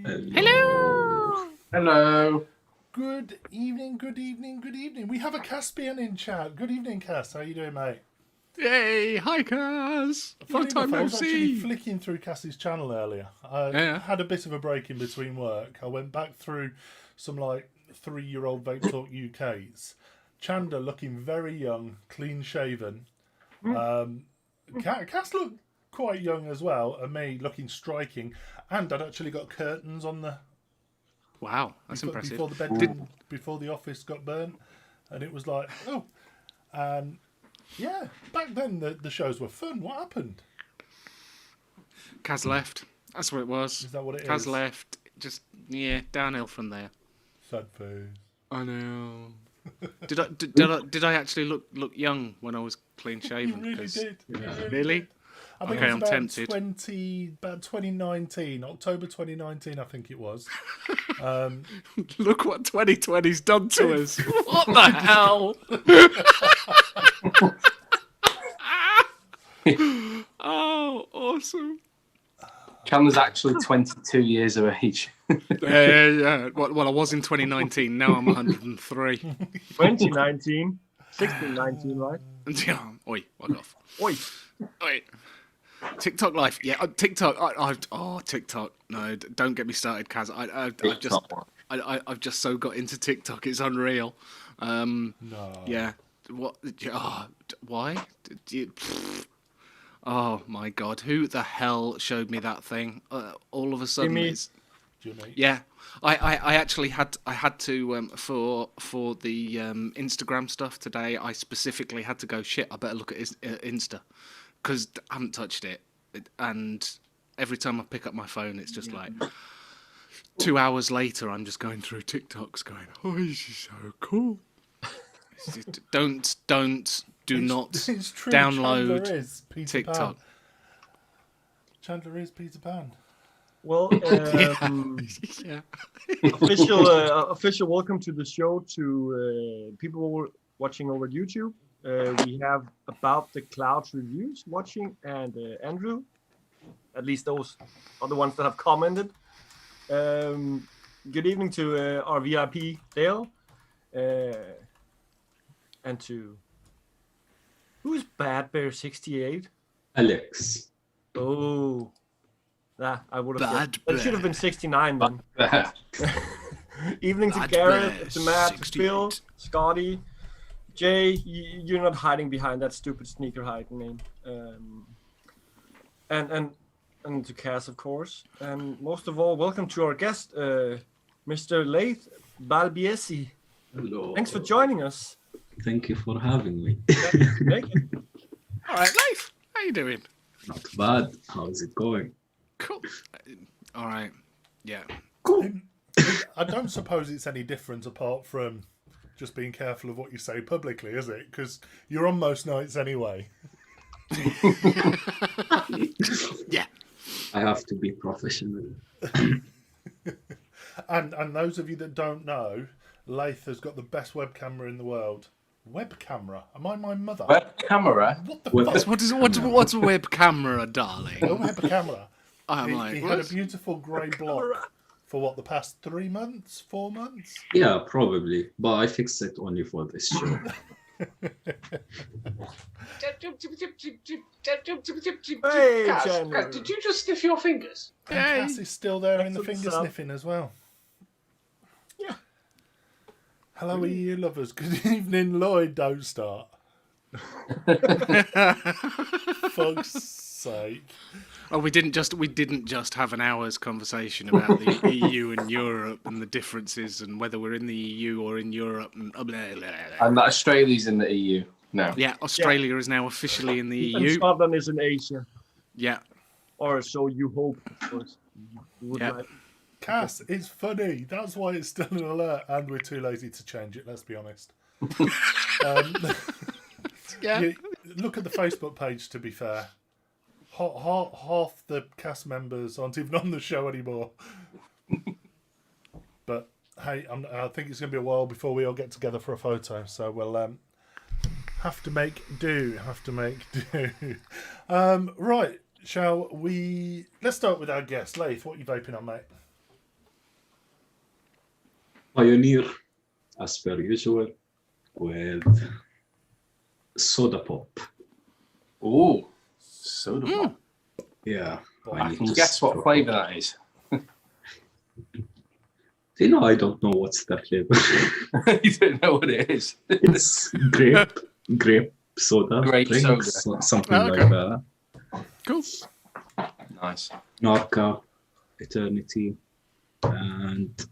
Hello. Hello. Good evening, good evening, good evening. We have a Caspian in chat. Good evening, Cass. How you doing, mate? Yay! Hi, Cass. Long time I no was actually see. flicking through Cass's channel earlier. I had a bit of a break in between work. I went back through some like 3-year-old Vape Talk UKs. Chanda looking very young, clean shaven. Cass looked quite young as well, and me looking striking. And I'd actually got curtains on the Wow, that's impressive. before the bed before the office got burnt, and it was like, oh, and yeah, back then the shows were fun. What happened? Kaz left. That's what it was. Is that what it Kaz is? left. Just downhill from there. Sad face. I know. Did I actually look young when I was clean shaven? You really did. Really? I think Okay, it was I'm tempted. About 2019, October 2019, I think it was. Look what 2020's done to us. What the hell? Oh, awesome. Cam was actually 22 years of age. Yeah. Well, I was in 2019. Now I'm 103. 2019, 1619, right? Oi, fuck off. Oi. Oi. TikTok life, yeah. TikTok. TikTok. No, don't get me started, Kaz. I've just so got into TikTok. It's unreal. No. Yeah. What? Why? Oh my God! Who the hell showed me that thing? All of a sudden, Jimmy. it's Jimmy. yeah. I actually had to for the Instagram stuff today. I specifically had to go. Shit! I better look at his Insta because I haven't touched it, and every time I pick up my phone, it's just like 2 hours later. I'm just going through TikToks, going, "Oh, this is so cool." Do not It's true. download Chandler is Peter TikTok. Pan. Chandler is Peter Pan. Well, Yeah. official welcome to the show to people watching over YouTube. We have About the Clouds reviews watching, and Andrew, at least those are the ones that have commented. Good evening to our VIP Dale, and to who's Bad Bear 68? Alex. Oh, I would have. Bad It should have been 69 then. Bad. Evening to Bad Garrett, Bear, to Matt, to 68. Phil, Scotty, Jay. You're not hiding behind that stupid sneaker hide name. And to Cass, of course. And most of all, welcome to our guest, Mr. Laith Balbiesi. Hello. Thanks for joining us. Thank you for having me. Make it. All right, Leif, how you doing? Not bad. How's it going? Cool. All right. Yeah. I don't suppose it's any different apart from just being careful of what you say publicly, is it? Because you're on most nights anyway. Yeah. I have to be professional. And those of you that don't know, Laith has got the best web camera in the world. Web camera? Am I my mother? Web camera? What the Web- fuck? What's a web camera, darling? A web camera. I'm like, He had a what? beautiful grey block for what, the past 3 months? 4 months? Yeah, probably. But I fixed it only for this show. Hey, Kaz, Chandler. Kaz, did you just sniff your fingers? And Hey. Cass is still there in the That's finger what's up. sniffing as well. Yeah. Hello, EU lovers. Good evening, Lloyd. Don't start. Fuck's sake. Oh, we didn't just have an hour's conversation about the EU and Europe and the differences and whether we're in the EU or in Europe and blah, blah, blah. And that Australia's in the EU now. Yeah, Australia is now officially in the And EU. Scotland is in Asia. Yeah. Or so you hope. Of course. You would Yeah. like. Cass, it's funny. That's why it's still an alert, and we're too lazy to change it. Let's be honest. Yeah. Look at the Facebook page. To be fair, half the cast members aren't even on the show anymore. But hey, I think it's going to be a while before we all get together for a photo. So we'll have to make do. Right. Shall we? Let's start with our guest, Laith. What are you vaping on, mate? Pioneer, as per usual, with soda pop. Ooh, soda pop. Yeah. I can guess what flavour that is. You know, I don't know what's the flavor. You don't know what it is. It's grape soda. Grape drinks, soda. something Oh, okay. like that. Cool. Nice. Narca, Eternity, and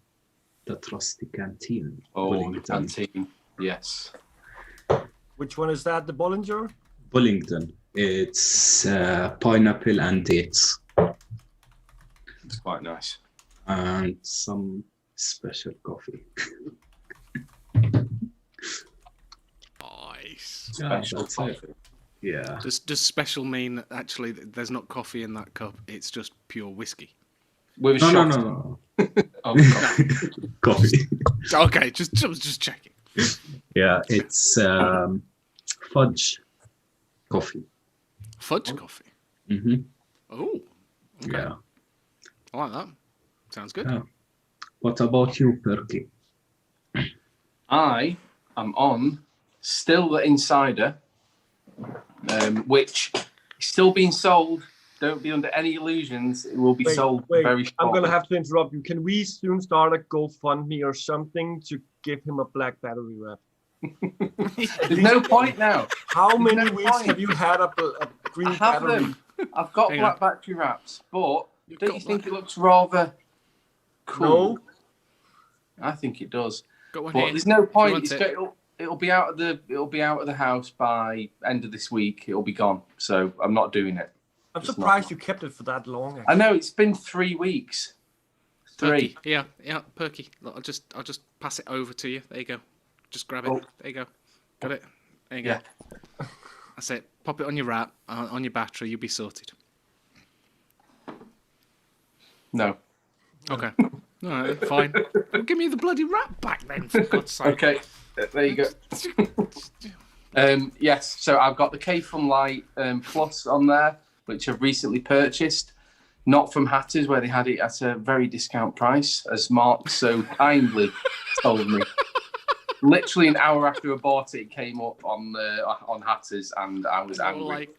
the Trusty Canteen. Oh, Bullingdon. canteen. Yes. Which one is that? The Bollinger? Bullingdon. It's pineapple and dates, It's quite nice. and some special coffee. Nice. Special that's coffee. it. Yeah. Does special mean actually that there's not coffee in that cup? It's just pure whiskey. With a No, shot. no. Oh, God. Coffee. Okay, just checking. Yeah, it's fudge coffee. Fudge coffee. Mm-hmm. Oh, okay. Yeah. I like that. Sounds good. Yeah. What about you, Perky? I am on still the Insider, which is still being sold. Don't be under any illusions. It will be sold very shortly. I'm gonna have to interrupt you. Can we soon start a GoFundMe or something to give him a black battery wrap? There's no point now. How many no weeks point. have you had a green I have battery? them. I've got Hang black battery wraps, but You've don't got you think black- it looks rather cool? No. I think it does. Got one But here. there's no you point. want It's it? it'll be out of the house by end of this week. It'll be gone. So I'm not doing it. I'm It's surprised not. you kept it for that long. I know it's been 3 weeks. Perky. 3. Yeah, Perky. Look, I'll just pass it over to you. There you go. Just grab it. Oh. There you go. Got it. There you Yeah. go. That's it. Pop it on your wrap, on your battery. You'll be sorted. No. Okay. All right, fine. Well, give me the bloody wrap back then, for God's sake. Okay. There you go. Yes. So I've got the K-Fun Light Plus on there, which I've recently purchased. Not from Hatters, where they had it at a very discount price, as Mark so kindly told me. Literally an hour after I bought it, it came up on Hatters, and I was You're angry. like,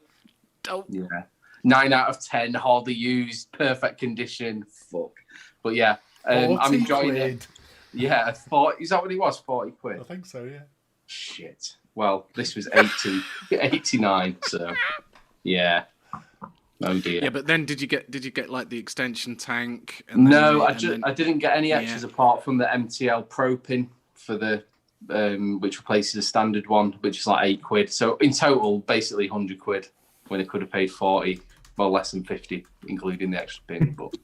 don't. Yeah, 9 out of 10, hardly used, perfect condition. Fuck, but yeah, I'm 40 enjoying quid. it. Yeah, 40. Is that what it was? 40 quid. I think so, yeah. Shit. Well, this was 89. So yeah. Oh dear. Yeah, but then did you get like the extension tank? And then No, the- I didn't get any extras apart from the MTL Pro pin for the which replaces the standard one, which is like 8 quid. So in total, basically 100 quid when I could have paid 40, well less than 50, including the extra pin. But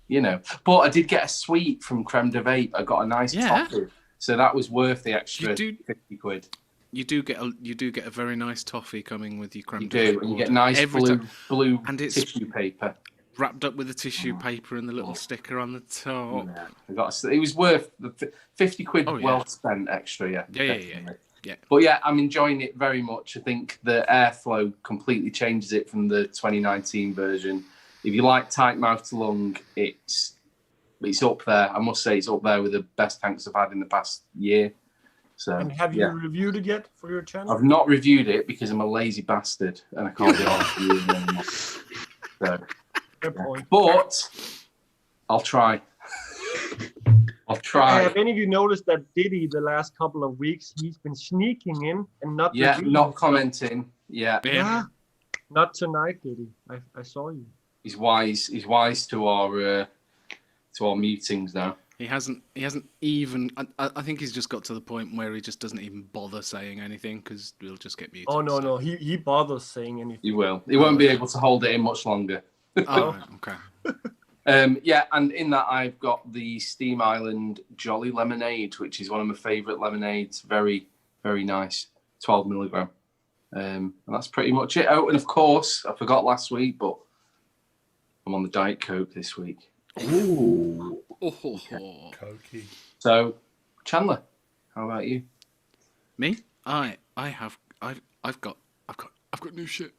you know, but I did get a sweet from Creme de Vape. I got a nice toffee, so that was worth the extra 50 quid. You do get a very nice toffee coming with your creme. You do, and you get nice blue and it's tissue paper. wrapped up with the tissue paper and the little sticker on the top. Yeah. It was worth the 50 quid. Oh, yeah. Well spent extra. Yeah. Yeah. But yeah, I'm enjoying it very much. I think the airflow completely changes it from the 2019 version. If you like tight mouth to lung, it's up there. I must say it's up there with the best tanks I've had in the past year. So, And have you reviewed it yet for your channel? I've not reviewed it because I'm a lazy bastard and I can't be honest with you anymore. So, Fair point. but I'll try. I've tried. Have any of you noticed that Diddy the last couple of weeks he's been sneaking in and not revealing not stuff? commenting. Yeah. Yeah. Not tonight, Diddy. I saw you. He's wise. He's wise to our meetings now. He hasn't even. I think he's just got to the point where he just doesn't even bother saying anything because we'll just get muted. Oh no, he bothers saying anything. He will. He won't be able to hold it in much longer. Oh, right, okay. Yeah, and in that I've got the Steam Island Jolly Lemonade, which is one of my favourite lemonades. Very, very nice. 12 milligram. And that's pretty much it. Oh, and of course, I forgot last week, but I'm on the Diet Coke this week. Ooh. Cokey. So, Chandler, how about you? Me? I've got new shit.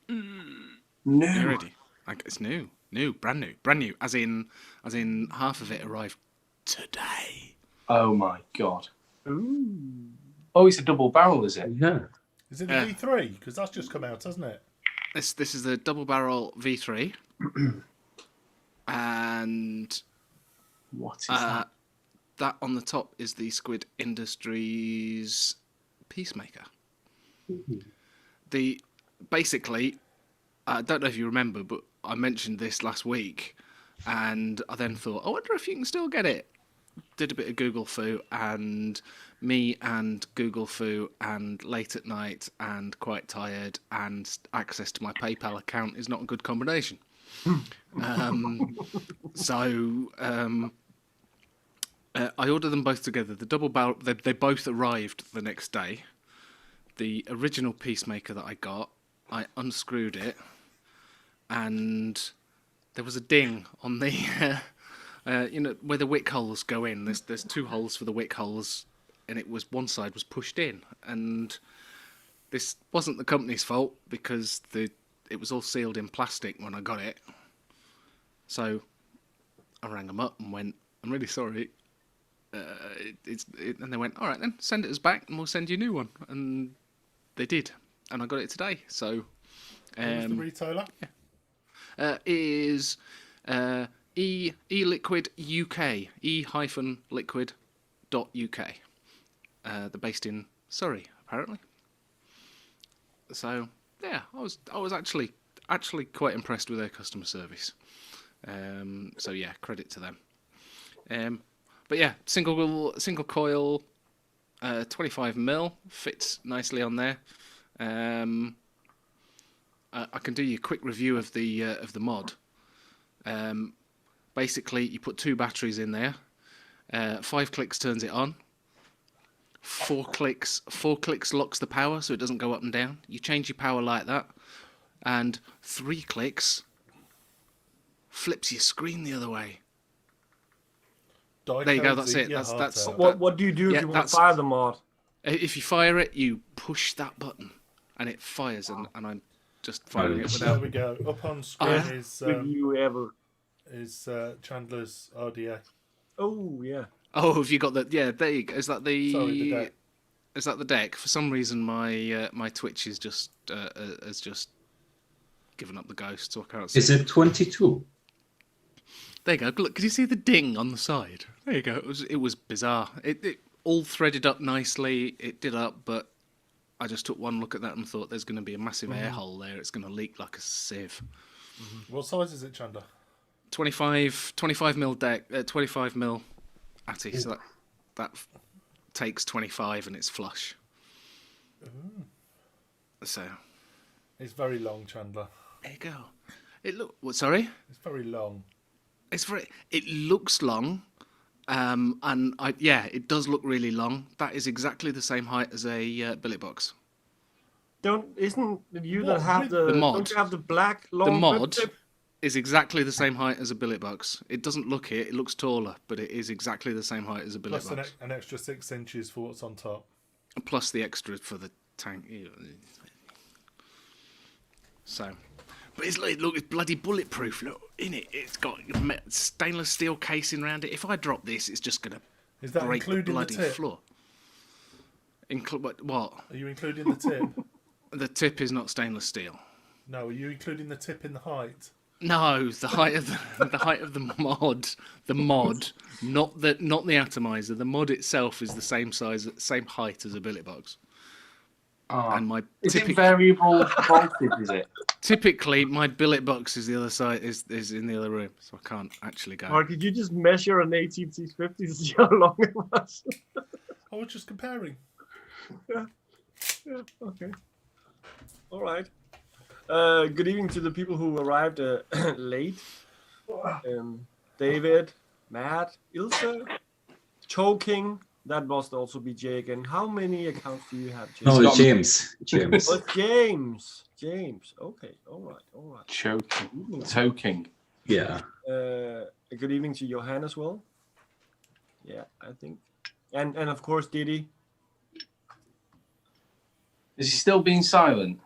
No. Already. It's new, brand new. As in half of it arrived today. Oh my god. Ooh. Oh, it's a double barrel, is it? Yeah. Is it the V3? Because that's just come out, hasn't it? This is the double barrel V3, and What is that? that on the top is the Squid Industries Peacemaker. Basically, I don't know if you remember, but I mentioned this last week, and I then thought, I wonder if you can still get it. Did a bit of Google foo, and me and Google foo, and late at night, and quite tired, and access to my PayPal account is not a good combination. So I ordered them both together. The double barrel, they both arrived the next day. The original Peacemaker that I got, I unscrewed it, and there was a ding on the, where the wick holes go in. There's two holes for the wick holes, and one side was pushed in. And this wasn't the company's fault because it was all sealed in plastic when I got it. So I rang them up and went, I'm really sorry. And they went, all right then, send it us back and we'll send you a new one. And they did, and I got it today. So, Who's the retailer? Is e-liquid UK, e-liquid.uk. They're based in Surrey, apparently. So yeah, I was actually quite impressed with their customer service. So yeah, credit to them. But yeah, single coil, 25mm fits nicely on there. I can do you a quick review of the mod. Basically, you put 2 batteries in there. 5 clicks turns it on. 4 clicks locks the power so it doesn't go up and down. You change your power like that, and 3 clicks flips your screen the other way. There you go. That's it. That's What do you do if you want to fire the mod? If you fire it, you push that button, and it fires. And I'm just firing it There without. we go. Up on screen With you ever? is Chandler's RDA. Oh yeah. Oh, have you got that? Yeah, there you go. Is that the? Sorry, the deck. Is that the deck? For some reason, my Twitch is just has just given up the ghost, so I can't see. Is it 22? There you go. Look, could you see the ding on the side? There you go. It was bizarre. It all threaded up nicely. It did up, but I just took one look at that and thought there's going to be a massive air hole there. It's going to leak like a sieve. What size is it, Chandler? 25mm deck, 25mm Atty. So that takes 25 and it's flush. So It's very long, Chandler. there you go. What? Sorry. It's very long. It looks long, and it does look really long. That is exactly the same height as a billet box. Isn't you What? that have The mod. Don't you have the black long The mod grip tip? is exactly the same height as a billet box. It doesn't look it. It looks taller, but it is exactly the same height as a billet Plus box. an extra 6 inches for what's on top. Plus the extra for the tank. So, but it's bloody bulletproof. Look in it. It's got stainless steel casing around it. If I drop this, it's just gonna Is that break the including the bloody tip? floor. What? Are you including the tip? The tip is not stainless steel. No, are you including the tip in the height? No, the height of the height of the mod, not the atomizer. The mod itself is the same height as a billet box. And my Is it variable voltage? Is it? typically my billet box is the other side is in the other room, so I can't actually go. Or could you just measure an 18C50 to see how long it was? I was just comparing. Yeah, okay. All right. Good evening to the people who arrived late. David, Matt, Ilse, Choking. That must also be Jay again. How many accounts do you have, Jay? No, it's James. James. Oh, James. Okay. All right. Toking. Yeah. Good evening to Johan as well. Yeah, I think. And of course Diddy. Is he still being silent?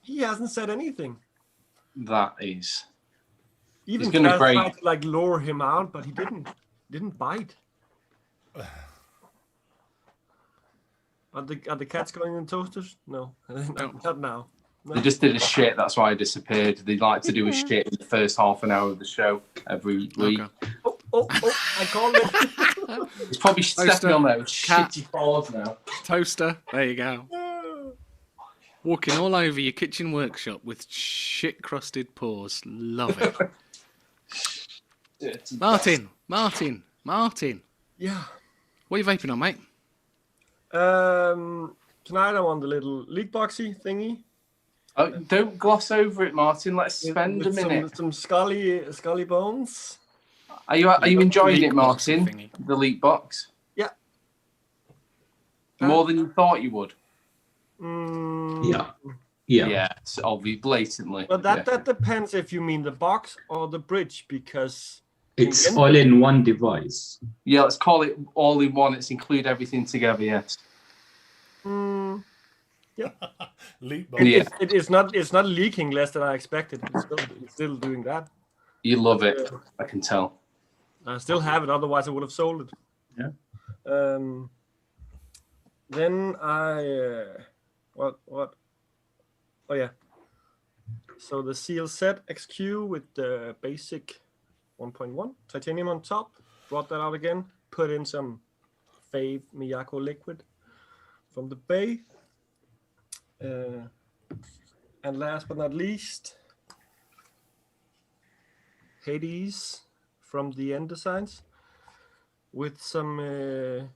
He hasn't said anything. That is. Even He's gonna Kaz break. tried to like lure him out, but he didn't bite. Are the cats going in toasters? No, not now. No. They just did a shit. That's why I disappeared. They like to do a shit in the first half an hour of the show every week. Okay. Oh! I called it. It's probably stepping on those Cat. shitty paws now. Toaster. There you go. Walking all over your kitchen workshop with shit-crusted paws. Love it. Martin. Yeah. What are you vaping on, mate? Tonight I'm on the little leak boxy thingy. Oh, don't gloss over it, Martin. Let's spend a minute. Some scully bones. Are you enjoying Leak it, box Martin? thingy. The leak box? Yeah. More than you thought you would? Yeah. Yeah, it's obvious, blatantly. But that depends if you mean the box or the bridge, because It's all in one device. Yeah, let's call it all in one. It's include everything together, yes. yeah. Leak box. Yeah. It's not leaking less than I expected. It's still doing that. You love it, I can tell. I still have it, otherwise I would have sold it. Yeah. Then I what? Oh yeah. So the Seal Set XQ with the basic 1.1 titanium on top. Brought that out again. Put in some Vape Miyako liquid from the Bay. And last but not least, Hades from the End Designs with some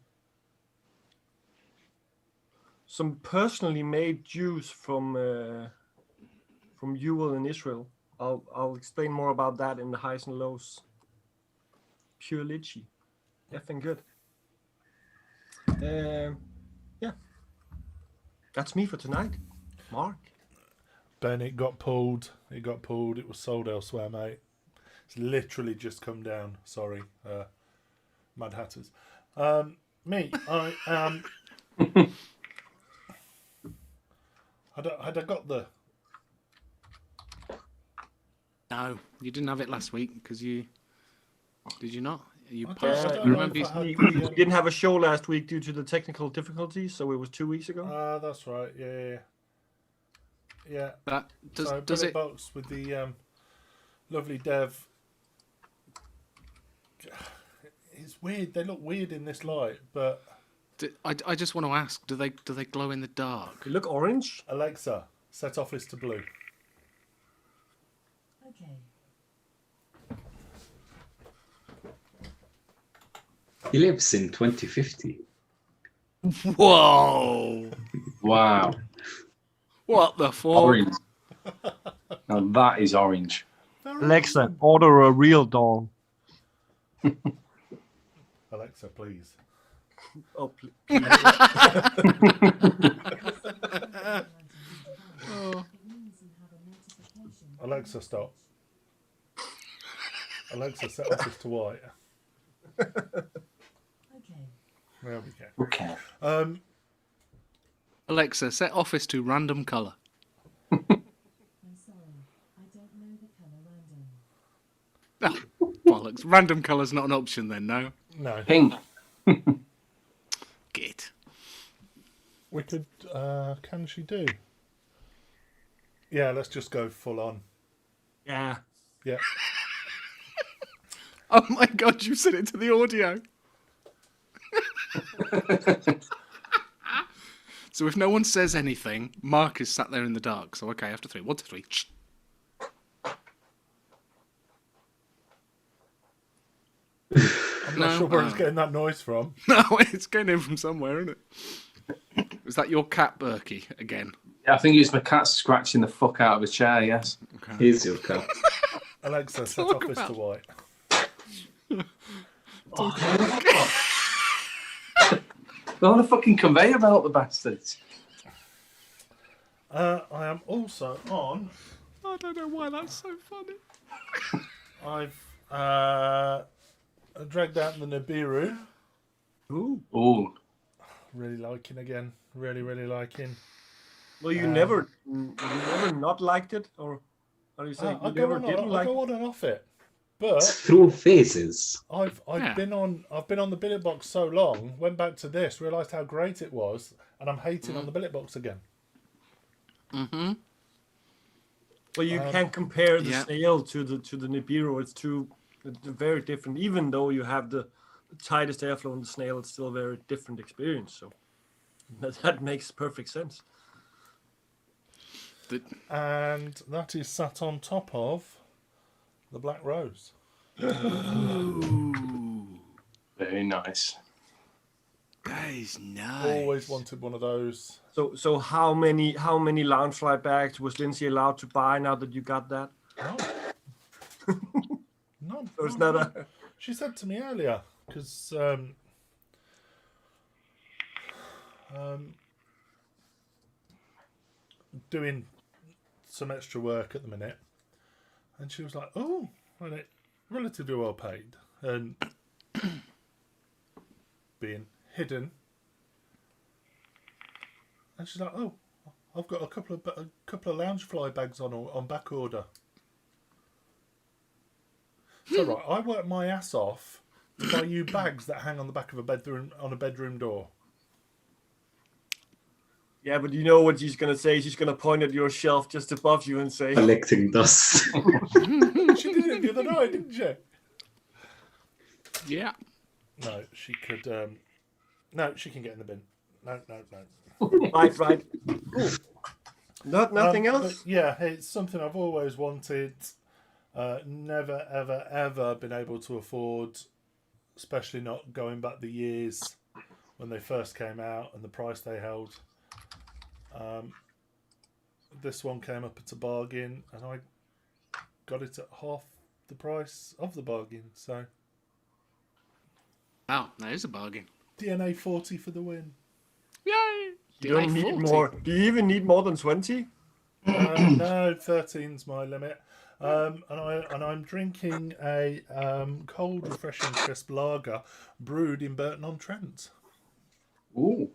personally made juice from Ewell in Israel. I'll explain more about that in the highs and lows. Pure lychee, effing good. Yeah, that's me for tonight. Mark. Ben, it got pulled. It was sold elsewhere, mate. It's literally just come down. Sorry, Mad Hatters. Me, I am. Had I got the? No, you didn't have it last week because you. Did you not? You I posted. don't know Remember? if I You, had We the, didn't have a show last week due to the technical difficulties, so it was 2 weeks ago. that's right. Yeah. that does So does billet it? box with the lovely Dev. It's weird. They look weird in this light, but I just want to ask: do they glow in the dark? They look orange. Alexa, set office to blue. Okay. He lives in 2050. Whoa! Wow. What the fuck? Orange. Now that is orange. Alexa, order a real doll. Alexa, please. Oh, please. Alexa, stop. Alexa, set office to white. Okay. There we go. Okay. Alexa, set office to random color. I'm sorry. I don't know the color random. Oh, bollocks! Random color's not an option then. No. No, Pink. Git. we could. Can she do? Yeah, let's just go full on. Yeah. Yeah. Oh my god, you sent it to the audio. So if no one says anything, Mark is sat there in the dark. So okay, after 3. 1, 2, 3. I'm not sure where he's getting that noise from. No, it's getting in from somewhere, isn't it? Is that your cat, Berkey, again? Yeah, I think it's my cat scratching the fuck out of a chair, yes. Okay. Here's your cat. Alexa, set Talk office to white. They're on a fucking conveyor belt, the bastards. I am also on. I don't know why that's so funny. I've dragged out the Nibiru. Ooh. Really liking again. Really liking. Well, you never not liked it, or how do you say? I You go never on, didn't like I go it? on and off it, but Through phases. I've Yeah. been on the billet box so long. Went back to this, realised how great it was, and I'm hating on the billet box again. Mm-hmm. Well, you can't compare the yeah. snail to the Nibiru. It's very different. Even though you have the tightest airflow in the snail, it's still a very different experience. So that makes perfect sense. And that is sat on top of the Black Rose. Ooh, Very nice. that is nice. Always wanted one of those. So how many Loungefly bags was Lindsay allowed to buy now that you got that? None. So it's not a. She said to me earlier, because doing some extra work at the minute, and she was like, "Oh, well, it relatively well paid," and being hidden, and she's like, "Oh, I've got a couple of Loungefly bags on back order." So right, I work my ass off to buy you bags that hang on the back of a bedroom door. Yeah, but you know what she's gonna say? She's gonna point at your shelf just above you and say, Collecting dust. She did it the other night, didn't she? Yeah. No, she could. No, she can get in the bin. No. right. Cool. Nothing else. But yeah, it's something I've always wanted. Never, ever been able to afford, especially not going back the years when they first came out and the price they held. This one came up at a bargain, and I got it at half the price of the bargain. So Oh, that is a bargain. DNA 40 for the win. Yay! You don't need more. Do you even need more than 20? No, 13's my limit. And I'm drinking a cold, refreshing, crisp lager brewed in Burton-on-Trent. Ooh.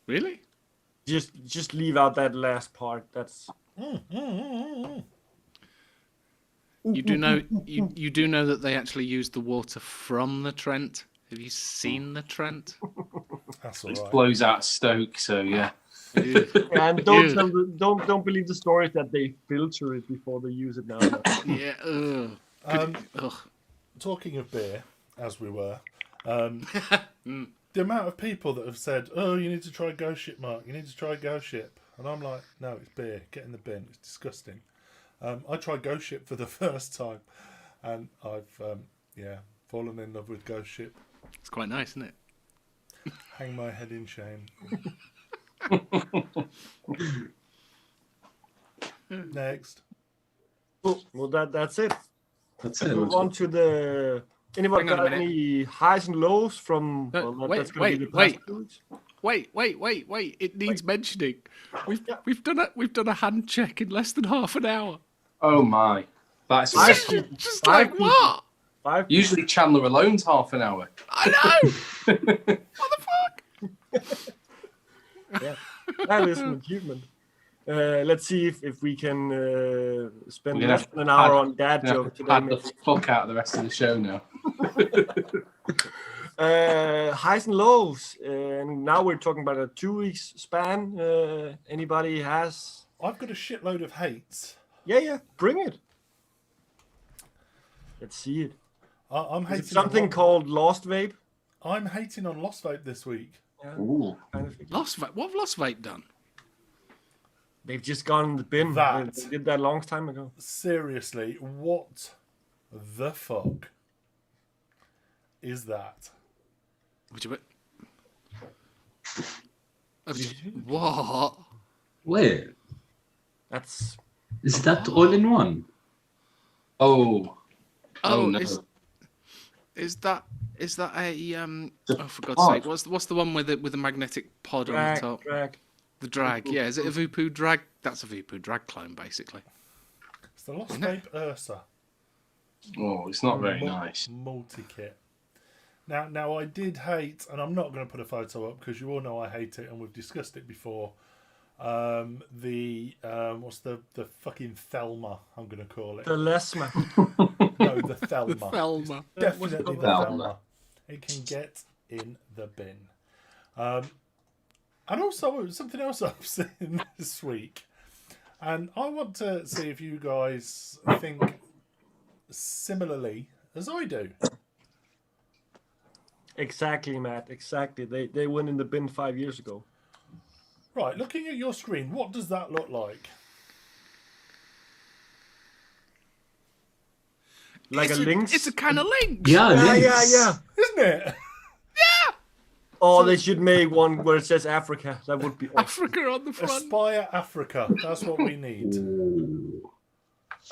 Really? Just leave out that last part. That's You do know you do know that they actually use the water from the Trent. Have you seen the Trent? That's all It right. blows out Stoke, so yeah. and don't believe the stories that they filter it before they use it now. Yeah. Ugh. Talking of beer, as we were, the amount of people that have said, "Oh, you need to try Ghost Ship, Mark. You need to try Ghost Ship," and I'm like, "No, it's beer. Get in the bin. It's disgusting." I tried Ghost Ship for the first time, and I've fallen in love with Ghost Ship. It's quite nice, isn't it? Hang my head in shame. Next. Well, that's it. That's it. Move on to the. Anybody Hang on a got minute. any highs and lows from? No, Well, wait, that's gonna be wait, the past 2 weeks. Wait! It needs mentioning. We've done a hand check in less than half an hour. Oh my. That's Just like people. what? 5 usually Chandler alone's half an hour. I know. What the fuck? Yeah, that is an achievement. Let's see if we can spend We're gonna less have than an to hour pad- on dad I'm gonna joke have to today. pad the maybe. fuck out of the rest of the show now. Highs and lows, and now we're talking about a 2 weeks span. Anybody has? I've got a shitload of hates. Yeah, bring it. Let's see it. I'm Is hating it something called Lost Vape? I'm hating on Lost Vape this week. Yeah, Ooh. kind of figured. What have Lost Vape done? They've just gone in the bin. That. They did that a long time ago. Seriously, what the fuck is that? Would you? What? Where? That's Is that all in one? Oh. Oh, no. is that a The oh, for God's pod. sake, what's the one with the magnetic pod on the top? drag. The drag, yeah. Is it a Voopoo drag? That's a Voopoo drag clone, basically. It's the Lost Vape Ursa Oh, it's not very nice. multi-kit. Now I did hate, and I'm not going to put a photo up because you all know I hate it, and we've discussed it before. What's the fucking Thelma? I'm going to call it. The Lesma. No, the Thelma. Thelma. Definitely the Thelma. Thelma. It can get in the bin. And also something else I've seen this week, and I want to see if you guys think similarly as I do. Exactly, Matt. Exactly. They went in the bin 5 years ago. Right, looking at your screen, what does that look like? Like It's a lynx. It's a can of Lynx. Yeah, Yeah, Lynx. yeah. Isn't it? Oh, they should make one where it says Africa. That would be awesome. Africa on the front. Aspire Africa. That's what we need. Ooh.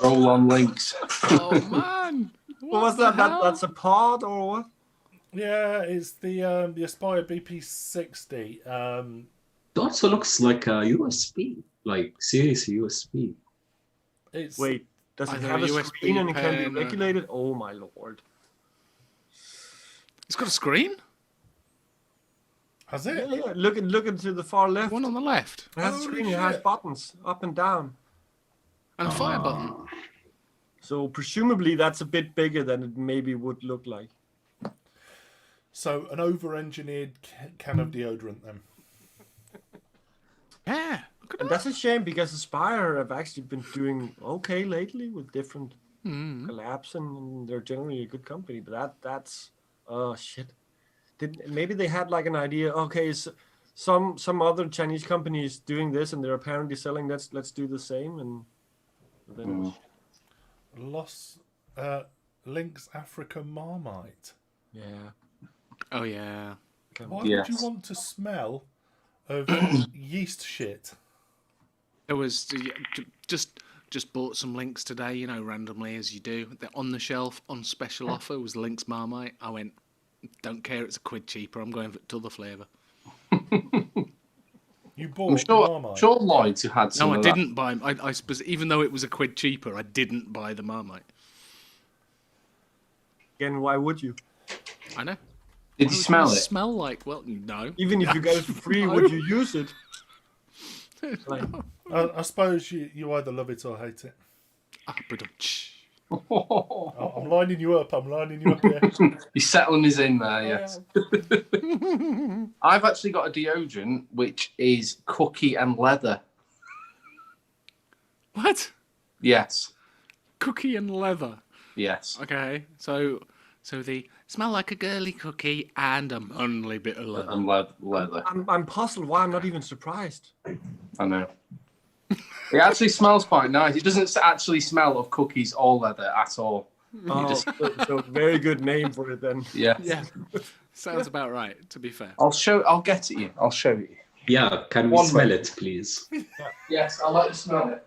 Roll on links. Oh man. What was that? That's a pod or what? Yeah, it's the Aspire BP60. It also looks like a USB, like serious USB. It's Wait, does it Either have a a USB screen and it can pen be or- regulated? Oh my lord. It's got a screen. Has Yeah, it? yeah. Look into the far left. One on the left. It has a Holy screen. It has shit. buttons up and down. And a fire button. So presumably that's a bit bigger than it maybe would look like. So an over-engineered can of deodorant then. Yeah. Look at And that. that's a shame because Aspire have actually been doing okay lately with different collabs, and they're generally a good company. But that's oh shit. Maybe they had like an idea. Okay, some other Chinese company is doing this, and they're apparently selling. Let's do the same. And then Lynx Africa Marmite. yeah, Oh yeah. Why Yes. would you want to smell of yeast shit? It was just bought some Lynx today, you know, randomly as you do. They're on the shelf on special offer was Lynx Marmite. I went, don't care, it's £1 cheaper. I'm going for t'other flavour. You I'm bought sure, Marmite. sure Lloyd's who had some No, I of didn't buy. I suppose even though it was £1 cheaper, I didn't buy the Marmite. again, why would you? I know. that. Did Why you would smell it? Smell like? Well, no. Even if you got it for free, No. would you use it? Like, I suppose you either love it or hate it. Ah, ba-dum-tsh. I'm lining you up. I'm lining you up here. He's settling us in there, yes. I've actually got a deodorant which is cookie and leather. What? Yes. Cookie and leather. Yes. Okay, so the smell like a girly cookie and a manly bit of leather. And leather. I'm puzzled why I'm not even surprised. I know. It actually smells quite nice. It doesn't actually smell of cookies or leather at all. Oh, just- so very good name for it then. Yeah. Yeah, sounds about right. To be fair. I'll get it you. I'll show you. Yeah, can we One smell minute. it, please? Yes, I'll let you smell it.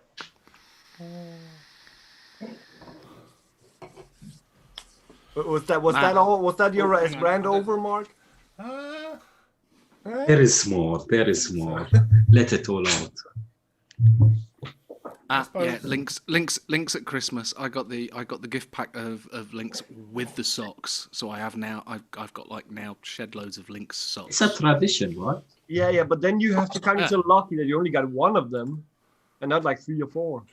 Was that all? Was that your hang on. brand over, Mark? There is more. There is more. Let it all out. Yeah, links at Christmas. I got the gift pack of links with the socks. So I have now. I've got like now shed loads of links It's socks. a tradition, right? Yeah, but then you have to count yourself lucky that you only got one of them, and not like 3 or 4.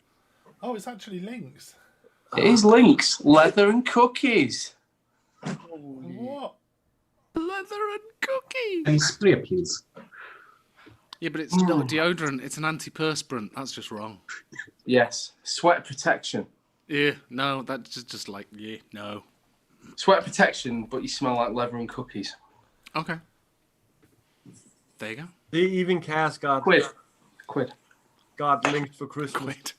Oh, it's actually Lynx. It is Lynx, leather and cookies. What? Leather and cookie. And spray, please. Yeah, but it's not a deodorant. It's an antiperspirant. That's just wrong. Yes, sweat protection. Yeah, no, that's just like, yeah, no. Sweat protection, but you smell like leather and cookies. Okay. There you go. The even Cass got Quid. linked for Christmas. Quid.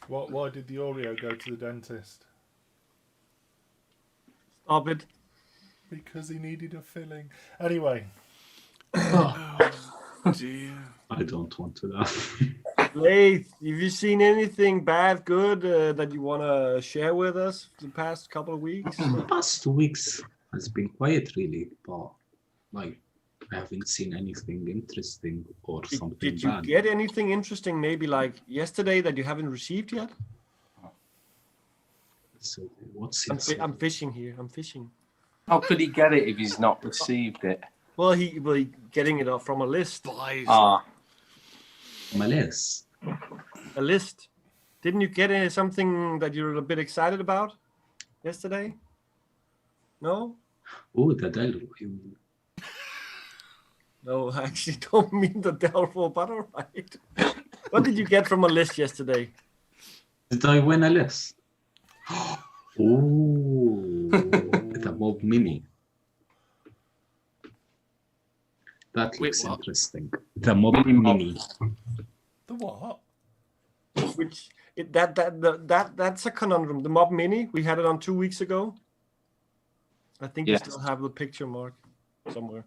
Why did the Oreo go to the dentist? Stop it. Because he needed a filling. Anyway. Dear. I don't want to laugh. Laith, have you seen anything bad, good that you want to share with us the past couple of weeks? The past 2 weeks has been quiet, really, but like I haven't seen anything interesting or something Did you bad. get anything interesting, maybe like yesterday that you haven't received yet? So what's I'm it? fishing here. I'm fishing. How could he get it if he's not received it? Well, he getting it off from a list. Buys. Malaise. A list. Didn't you get something that you're a bit excited about yesterday? No? Oh, the Delro. No, I actually don't mean the Delphi butter, right? What did you get from a list yesterday? Did I win a list? Oh, the Mob Mini. That looks what? interesting. The Mob Mini. The what? Which that's a conundrum. The Mob Mini, we had it on 2 weeks ago. I think Yes. you still have the picture, Mark, somewhere.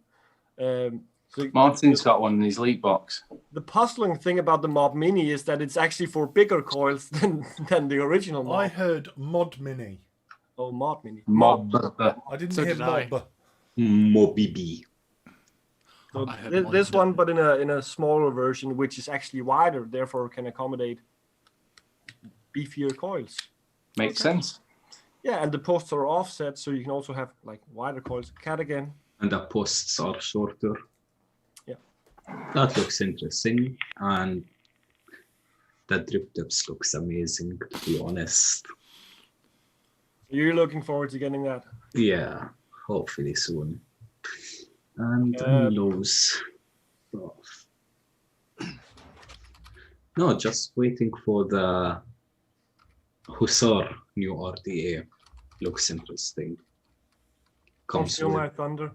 So Martin's got one in his leak box. the puzzling thing about the Mob Mini is that it's actually for bigger coils than the original Mob. I heard Mod Mini. Oh, Mod Mini. Mob. I didn't So hear did I. Mob. Mobibi. So I heard this Mod. one, but in a smaller version, which is actually wider, therefore can accommodate beefier coils. Makes sense. Yeah, and the posts are offset, so you can also have like wider coils. Cat again. And the posts are shorter. Yeah. That looks interesting. And the drip tips looks amazing, to be honest. You're looking forward to getting that. Yeah, hopefully soon. And who knows? Oh. No, just waiting for the Hussar new RDA. Looks interesting. Don't Comes steal with my thunder.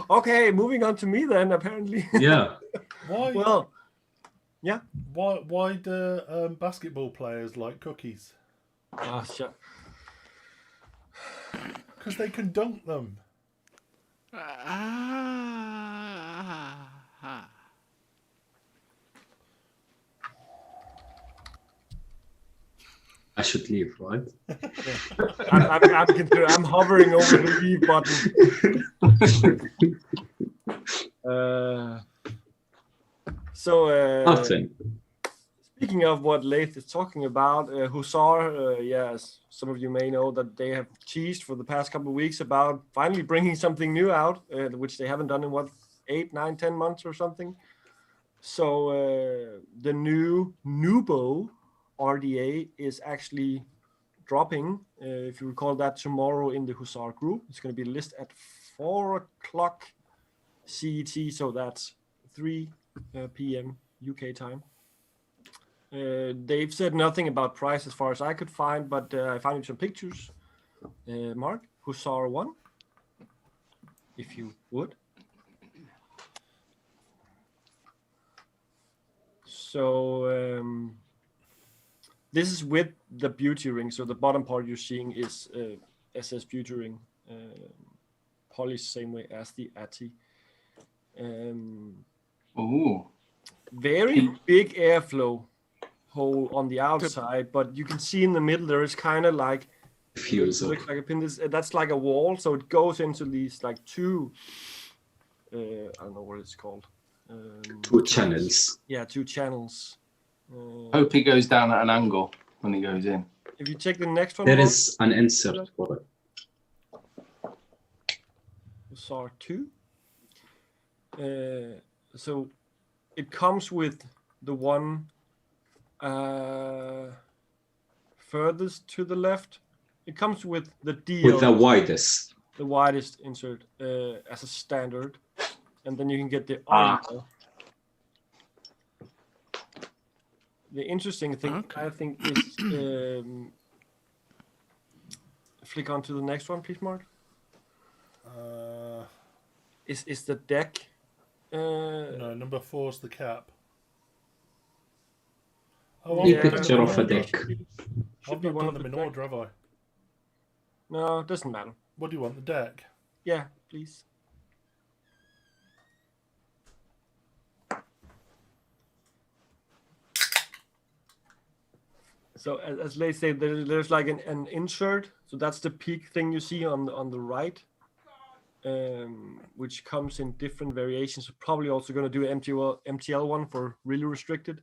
Okay, moving on to me then, apparently. yeah. Why? Well, yeah. Why do basketball players like cookies? Oh, shit. Because they can dunk them. I should leave, right? I'm hovering over the leave button. Nothing. Speaking of what Laith is talking about, Hussar, yes, some of you may know that they have teased for the past couple of weeks about finally bringing something new out, which they haven't done in 8, 9, 10 months or something. So the new Nubo RDA is actually dropping, if you recall that, tomorrow in the Hussar group. It's going to be listed at 4 o'clock CET, so that's 3 p.m. UK time. They've said nothing about price as far as I could find, but I found some pictures. Mark, Hussar 1, if you would. So this is with the beauty ring. So the bottom part you're seeing is SS beauty ring, polished same way as the ATI. Ooh. Very big airflow hole on the outside, but you can see in the middle there is kind of like Diffuser. looks like a pin. That's like a wall, so it goes into these like two. I don't know what it's called. 2 channels. Yeah, 2 channels. Hope he goes down at an angle when he goes in. If you check the next one, There Mark, is an insert for it. Hussar 2. So it comes with the one furthest to the left. It comes with the DL, With the widest. the widest insert as a standard. and then you can get the Ah. RDL. The interesting thing, Okay. I think, is flick on to the next one, please, Mark. Is the deck? No, number 4's the cap. Yeah, Big I've done picture them of in a order. deck. Should I've be not one done of them the in deck. order, have I? No, it doesn't matter. What do you want, the deck? Yeah, please. So as they say, there's like an insert. So that's the peak thing you see on the right, which comes in different variations. We're probably also going to do an MTL one for really restricted.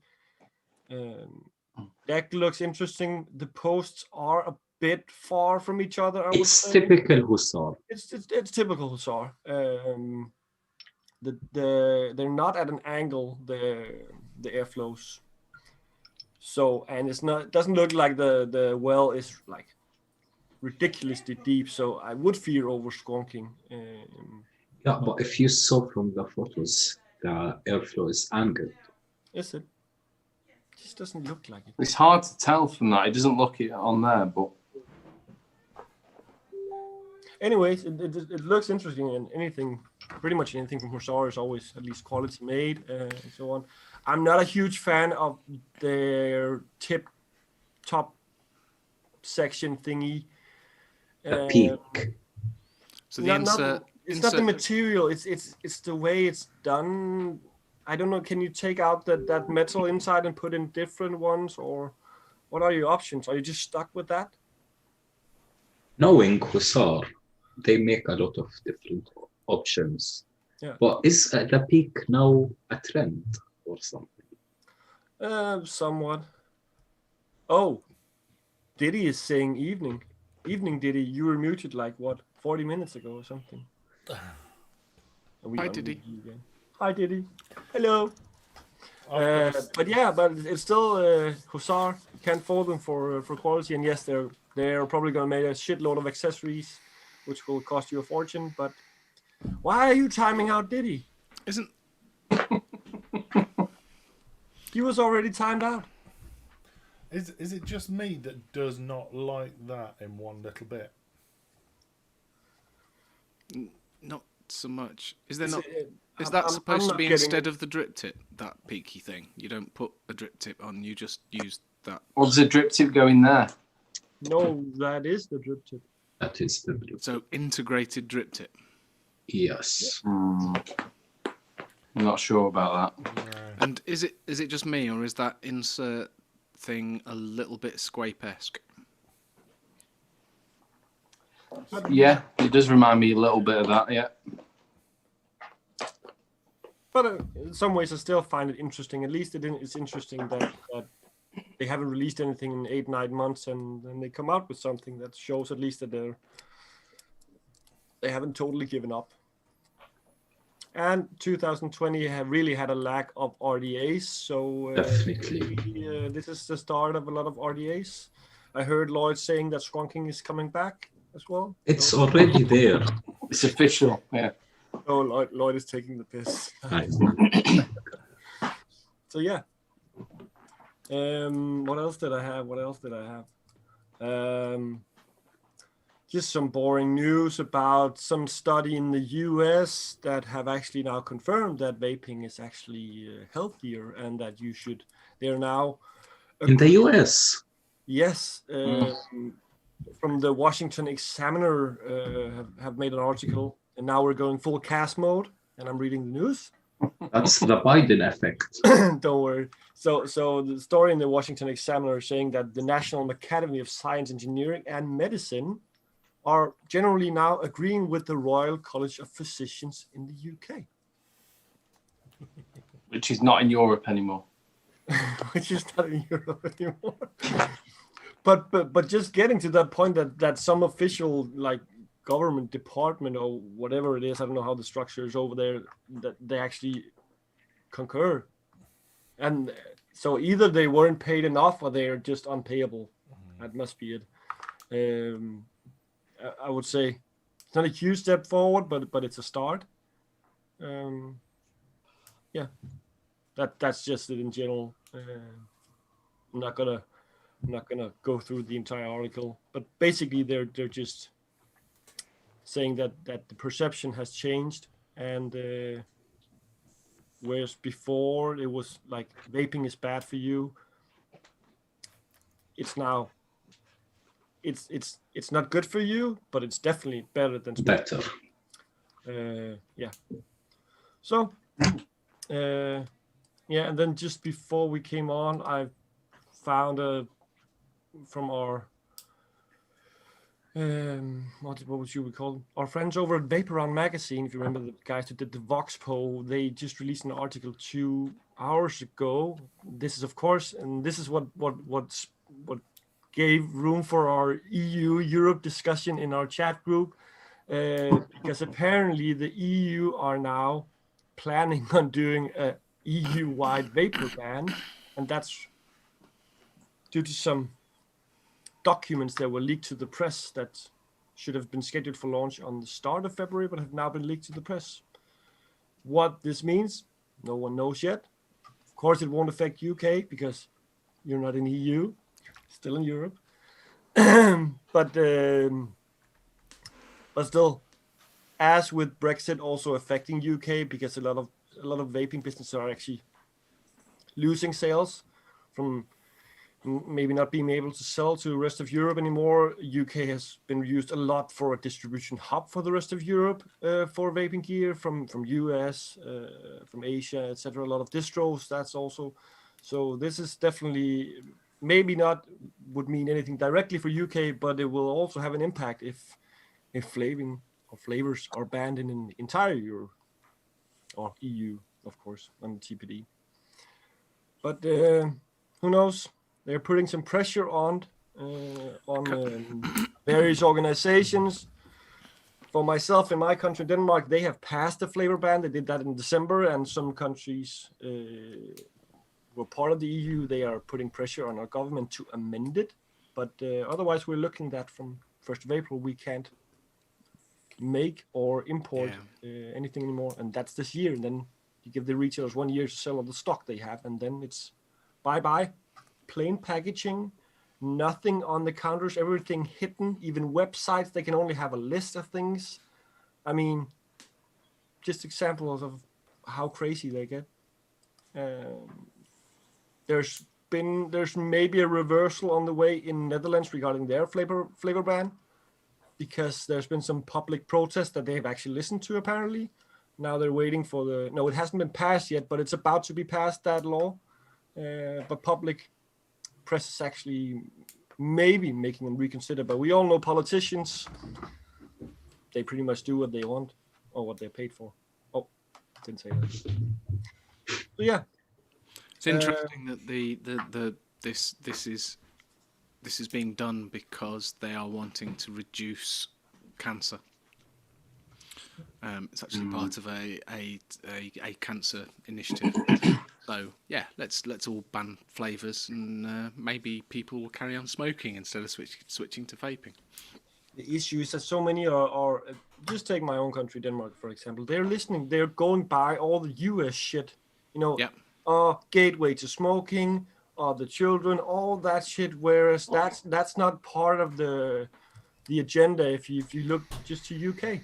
Deck looks interesting. The posts are a bit far from each other, I would It's say. typical Hussar. It's typical Hussar. They're not at an angle, the airflows. So, and it doesn't look like the well is like ridiculously deep. So I would fear over squonking. Yeah, but if you saw from the photos, the airflow is angled. Is it? Just doesn't look like it. It's hard to tell from that. It doesn't look it on there, but Anyways, it looks interesting, and pretty much anything from Hussar is always at least quality made and so on. I'm not a huge fan of their top section thingy. The peak. So the insert. It's not the material. It's the way it's done. I don't know. Can you take out that metal inside and put in different ones, or what are your options? Are you just stuck with that? Knowing Hussar, they make a lot of different options. Yeah. But is the peak now a trend or something? Somewhat. Oh, Diddy is saying evening. Evening, Diddy. You were muted like what, 40 minutes ago or something. Hi, Diddy. Hi, Diddy. Hello. I've got- But yeah, but it's still Hussar. Can't fault them for quality. And yes, they're probably gonna make a shitload of accessories, which will cost you a fortune. But why are you timing out Diddy? Isn't He was already timed out. Is it just me that does not like that in one little bit? not so much? Is there Is not? it- Is I'm- that I'm supposed to not be getting instead it. of the drip tip? That peaky thing. You don't put a drip tip on. You just use that. what does a drip tip go in there? No, that is the drip tip. That is the blue. So integrated drip tip. Yes. I'm not sure about that. And is it just me, or is that insert thing a little bit Squape-esque? Yeah, it does remind me a little bit of that. Yeah. But in some ways, I still find it interesting. At least it's interesting that they haven't released anything in 8-9 months, and then they come out with something that shows at least that they haven't totally given up. And 2020 have really had a lack of RDAs, so Definitely. maybe, this is the start of a lot of RDAs. I heard Lloyd saying that squonking is coming back as well. It's already there. It's official. Yeah. Oh, Lloyd is taking the piss. Right. So yeah. What else did I have? Just some boring news about some study in the US that have actually now confirmed that vaping is actually healthier, and that they're now In the US. yes, from the Washington Examiner have made an article, and now we're going full cast mode, and I'm reading the news. That's the Biden effect. Don't worry. So the story in the Washington Examiner is saying that the National Academy of Science, Engineering, and Medicine are generally now agreeing with the Royal College of Physicians in the UK. Which is not in Europe anymore. Which is not in Europe anymore. But just getting to that point that some official like government department or whatever it is, I don't know how the structure is over there, that they actually concur. And so either they weren't paid enough or they're just unpayable. That must be it. I would say it's not a huge step forward, but it's a start. Yeah, that's just it in general. I'm not gonna go through the entire article, but basically they're just saying that the perception has changed, and whereas before it was like vaping is bad for you, it's now it's not good for you, but it's definitely better than smoking. Better. Yeah. So, yeah, and then just before we came on, I found from our what would you call them? Our friends over at Vape magazine. If you remember the guys who did the Vox poll, they just released an article 2 hours ago. This is, of course, and this is what gave room for our EU Europe discussion in our chat group, because apparently the EU are now planning on doing a EU-wide vapor ban, and that's due to some documents that were leaked to the press that should have been scheduled for launch on the start of February, but have now been leaked to the press. What this means, no one knows yet. Of course, it won't affect UK because you're not in EU, still in Europe. but still, as with Brexit also affecting UK, because a lot of vaping businesses are actually losing sales from maybe not being able to sell to the rest of Europe anymore. UK has been used a lot for a distribution hub for the rest of Europe for vaping gear from US, from Asia, etc. A lot of distros. That's also, so this is definitely maybe not would mean anything directly for UK, but it will also have an impact if flavoring or flavors are banned in the entire Europe or EU, of course, on the TPD. But who knows? They're putting some pressure on various organizations. For myself, in my country, Denmark, they have passed the flavor ban. They did that in December, and some countries who are part of the EU, they are putting pressure on our government to amend it. But otherwise, we're looking that from 1st of April, we can't make or import anything anymore, and that's this year. And then you give the retailers 1 year to sell all the stock they have, and then it's bye-bye. Plain packaging, nothing on the counters, everything hidden, even websites, they can only have a list of things. I mean, just examples of how crazy they get. There's maybe a reversal on the way in Netherlands regarding their flavor ban, because there's been some public protest that they have actually listened to, apparently. Now they're waiting for no, it hasn't been passed yet, but it's about to be passed, that law. But public press is actually maybe making them reconsider. But we all know politicians, they pretty much do what they want or what they're paid for. Oh, didn't say that. So yeah, it's interesting that this is being done because they are wanting to reduce cancer. It's actually part of a cancer initiative. So yeah, let's all ban flavors, and maybe people will carry on smoking instead of switching to vaping. The issue is that so many are just take my own country, Denmark, for example. They're going by all the US shit, gateway to smoking, the children, all that shit. Whereas that's not part of the agenda if you look just to UK.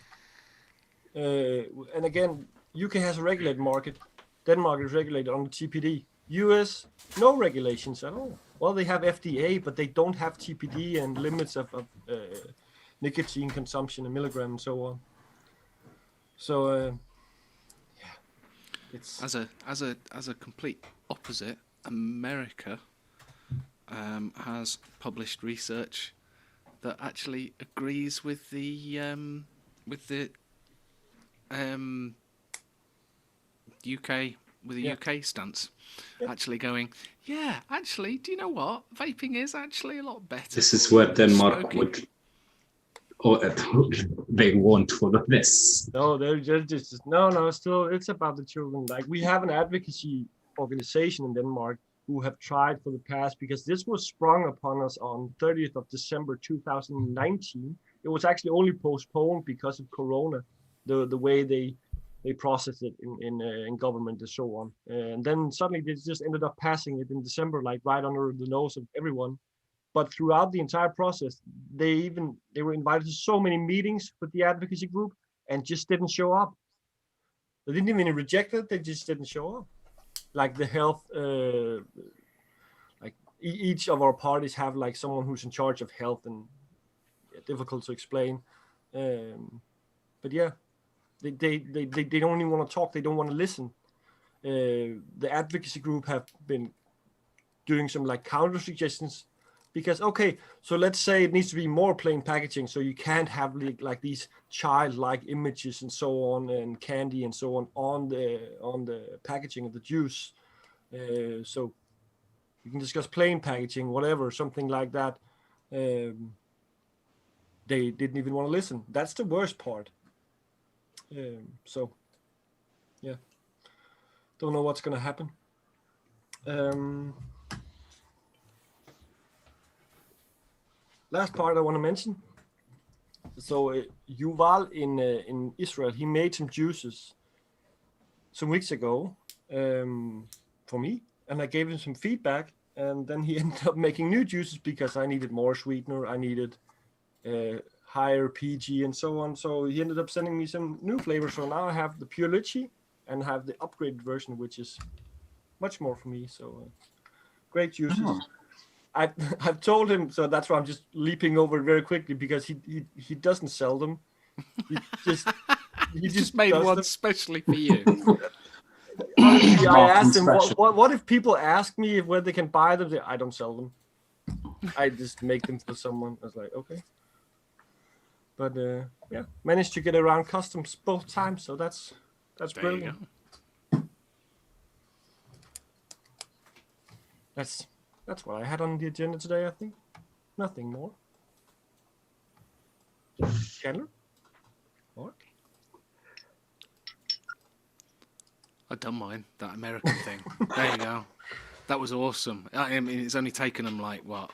And again, UK has a regulated market. Denmark is regulated on the TPD. US, no regulations at all. Well, they have FDA, but they don't have TPD and limits of nicotine consumption in milligram and so on. So, yeah, it's as a complete opposite. America has published research that actually agrees with the UK stance, actually going, yeah, actually, do you know what? Vaping is actually a lot better. This is where Denmark would, they won't follow this. No, they're just no. Still, it's about the children. Like, we have an advocacy organization in Denmark who have tried for the past, because this was sprung upon us on 30th of December 2019. It was actually only postponed because of Corona, the way they they processed it in government and so on. And then suddenly they just ended up passing it in December, like right under the nose of everyone. But throughout the entire process, they were invited to so many meetings with the advocacy group and just didn't show up. They didn't even reject it; they just didn't show up. Like the health, like each of our parties have like someone who's in charge of health, and difficult to explain. But yeah, they don't even want to talk. They don't want to listen. The advocacy group have been doing some like counter suggestions, because okay, so let's say it needs to be more plain packaging, so you can't have like these childlike images and so on, and candy and so on the packaging of the juice. So you can discuss plain packaging, whatever, something like that. They didn't even want to listen. That's the worst part. So yeah, don't know what's gonna happen. Last part I want to mention. So Yuval in Israel, he made some juices some weeks ago for me, and I gave him some feedback, and then he ended up making new juices because I needed more sweetener, I needed higher PG and so on. So he ended up sending me some new flavors. So now I have the pure lychee and have the upgraded version, which is much more for me. So great juices. Oh. I've told him, so that's why I'm just leaping over it very quickly, because he doesn't sell them. He just made does one them. specially for you. Honestly, I asked him, Special. what if people ask me where they can buy them? I don't sell them. I just make them for someone. I was like, okay. But yeah, managed to get around customs both times, so that's There you brilliant. go. That's what I had on the agenda today, I think. Nothing more. Chandler? What? I done mine. That American thing. There you go. That was awesome. I mean, it's only taken them like what?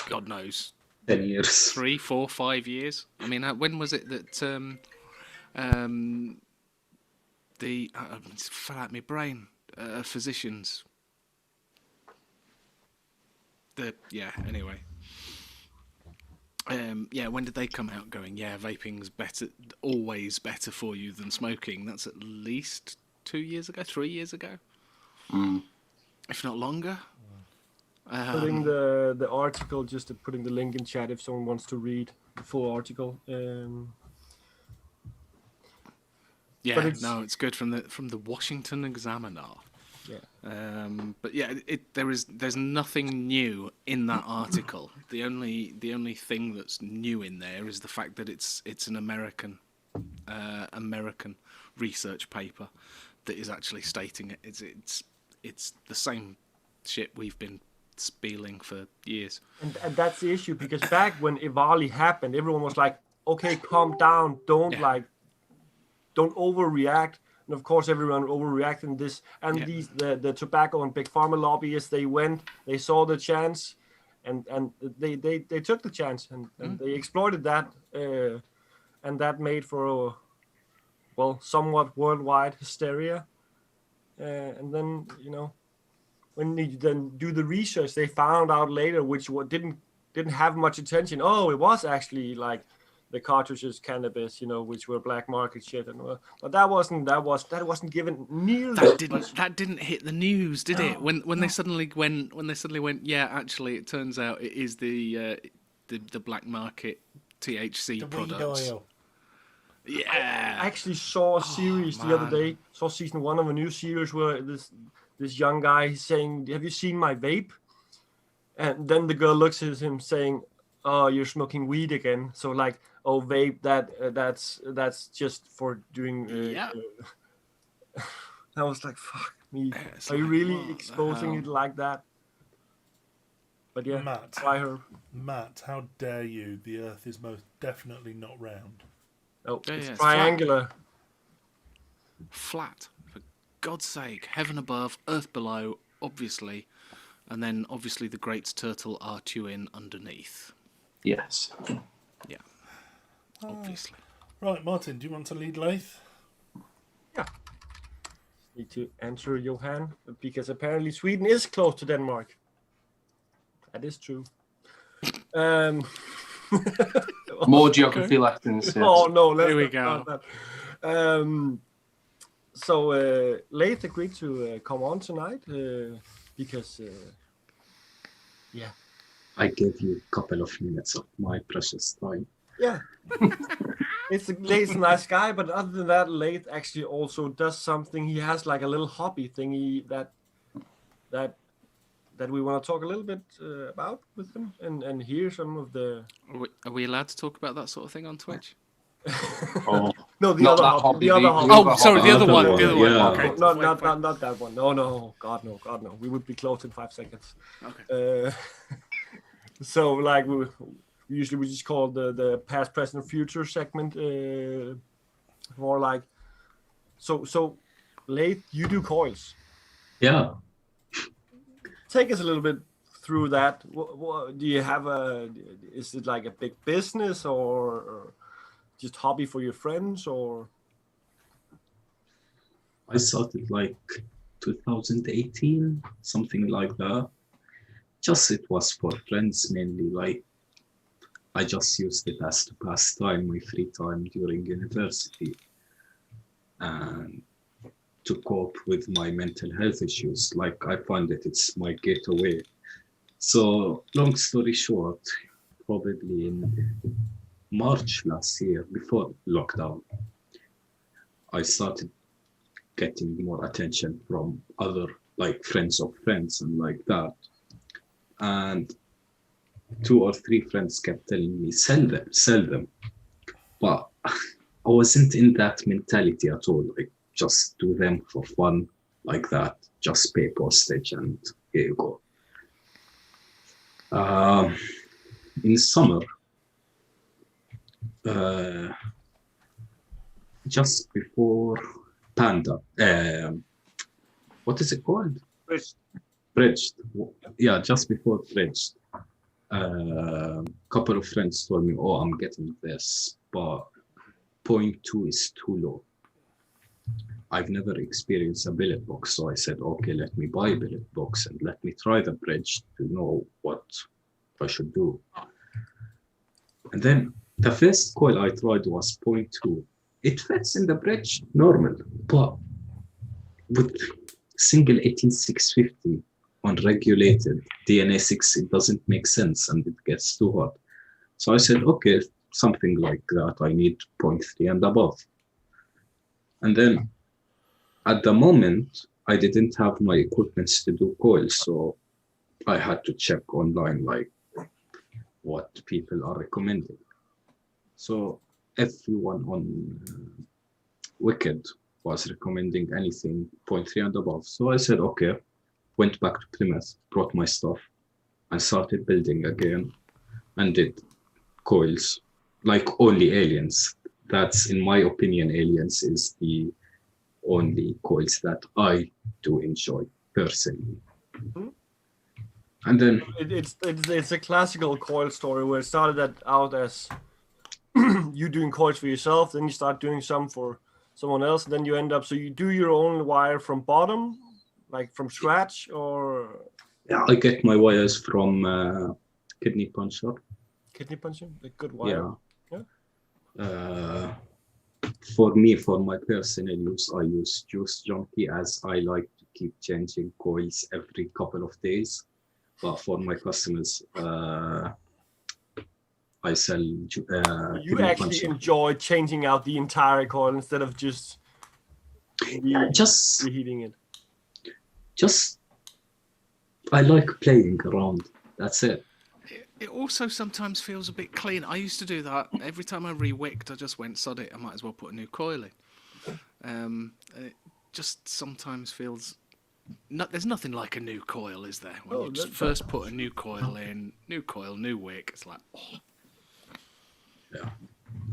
God knows, 10 years. 3, 4, 5 years. I mean, when was it that the it fell out my brain? Physicians. Anyway. Yeah, when did they come out going, yeah, vaping's better, always better for you than smoking? That's at least 2 years ago, 3 years ago, if not longer. Putting the article, just putting the link in chat if someone wants to read the full article. Yeah, But it's- no, it's good from the Washington Examiner. Yeah. But yeah, there's nothing new in that article. The only thing that's new in there is the fact that it's an American research paper that is actually stating it. It's the same shit we've been spieling for years. And that's the issue, because back when Ivali happened, everyone was like, okay, calm down, don't overreact. And of course, everyone overreacted in this. And the tobacco and big pharma lobbyists, they saw the chance, and they took the chance, and they exploited that, and that made for somewhat worldwide hysteria. And then when they then do the research, they found out later, which didn't have much attention. Oh, it was actually like the cartridges, cannabis, which were black market shit, but that wasn't given nearly. That didn't hit the news, did it? When they suddenly went, yeah, actually, it turns out it is the black market THC The weed products. oil. Yeah, I actually saw a series the other day. Saw season 1 of a new series where this young guy is saying, "Have you seen my vape?" And then the girl looks at him saying, "Oh, you're smoking weed again." So like, "Oh, vape, that's just for doing." I was like, "Fuck me! Are you really exposing it like that?" But yeah, try her. Matt, how dare you? The Earth is most definitely not round. Oh, it's triangular. Flat. For God's sake, heaven above, earth below, obviously, and then obviously the great turtle are chewing underneath. Yes. Yeah, obviously. Right, Martin, do you want to lead Lath? Need to answer Johan because apparently Sweden is close to Denmark. That is true. More geography lessons. Yes. Oh no, let's Here we not go. start that. So Leith agreed to come on tonight because I gave you a couple of minutes of my precious time. yeah. Leith's a nice guy, but other than that, Leith actually also does something. He has like a little hobby thingy that we want to talk a little bit about with him and hear some of the. Are we allowed to talk about that sort of thing on Twitch? Oh, No, the not other that hobby. hobby, The other the hobby. other Oh, sorry, the other one. The other one. Yeah. Okay. Not that one. No. God no. We would be closed in 5 seconds. Okay. So like we usually just call the past, present, future segment more like. So, Leith, you do coils. Yeah. Take us a little bit through that. Do you have is it like a big business or just hobby for your friends or? I started like 2018, something like that. Just it was for friends mainly. Like I just used it as to pass time, my free time during university, and to cope with my mental health issues. Like I find that it's my getaway. So long story short, probably in March last year, before lockdown, I started getting more attention from other like friends of friends and like that. And 2 or 3 friends kept telling me, sell them. But I wasn't in that mentality at all. Like just do them for fun like that. Just pay postage and here you go. In summer, just before Panda, what is it called? Bridged. Yeah, just before Bridged. Couple of friends told me, oh, I'm getting this, but 0.2 is too low. I've never experienced a billet box, so I said, okay, let me buy a billet box and let me try the Bridge to know what I should do. And then the first coil I tried was 0.2. It fits in the Bridge normal, but with single 18650 unregulated DNA 6, it doesn't make sense and it gets too hot. So I said, okay, something like that. I need 0.3 and above. And then at the moment, I didn't have my equipment to do coils, so I had to check online like what people are recommending. So everyone on Wicked was recommending anything 0.3 and above. So I said, okay, went back to Plymouth, brought my stuff, and started building again, and did coils like only Aliens. That's, in my opinion, Aliens is the only coils that I do enjoy personally. Mm-hmm. And then it's a classical coil story where it started out as you doing coils for yourself, then you start doing some for someone else, and then you end up, so you do your own wire from bottom, like from scratch, or? Yeah, I get my wires from Kidney Puncher. Kidney punching, a good wire. Yeah. For me, for my personal use, I use Juice Junkie, as I like to keep changing coils every couple of days. But for my customers, I sell. You actually enjoy changing out the entire coil instead of just just reheating it. Just I like playing around. That's it. It also sometimes feels a bit clean. I used to do that. Every time I re-wicked, I just went, sod it, I might as well put a new coil in. It just sometimes feels... there's nothing like a new coil, is there? When you just first put a new coil in, new coil, new wick, it's like, oh. Yeah.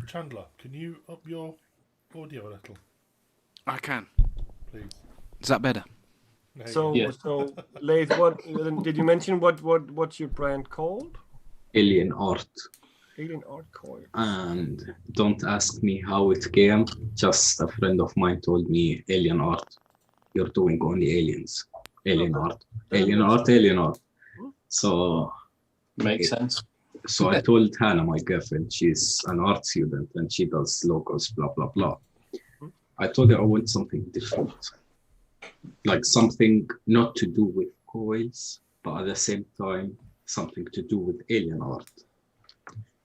Chandler, can you up your audio a little, I can. please? Is that better? There you So, go. Yeah. so Leith, what did you mention? What's your brand called? Alien Art. Alien art coil. And don't ask me how it came. Just a friend of mine told me, alien art, you're doing only aliens. Alien art, alien art, alien art. So Makes sense. So I told Hannah, my girlfriend, she's an art student and she does logos, blah, blah, blah. I told her I want something different, like something not to do with coils, but at the same time, something to do with alien art.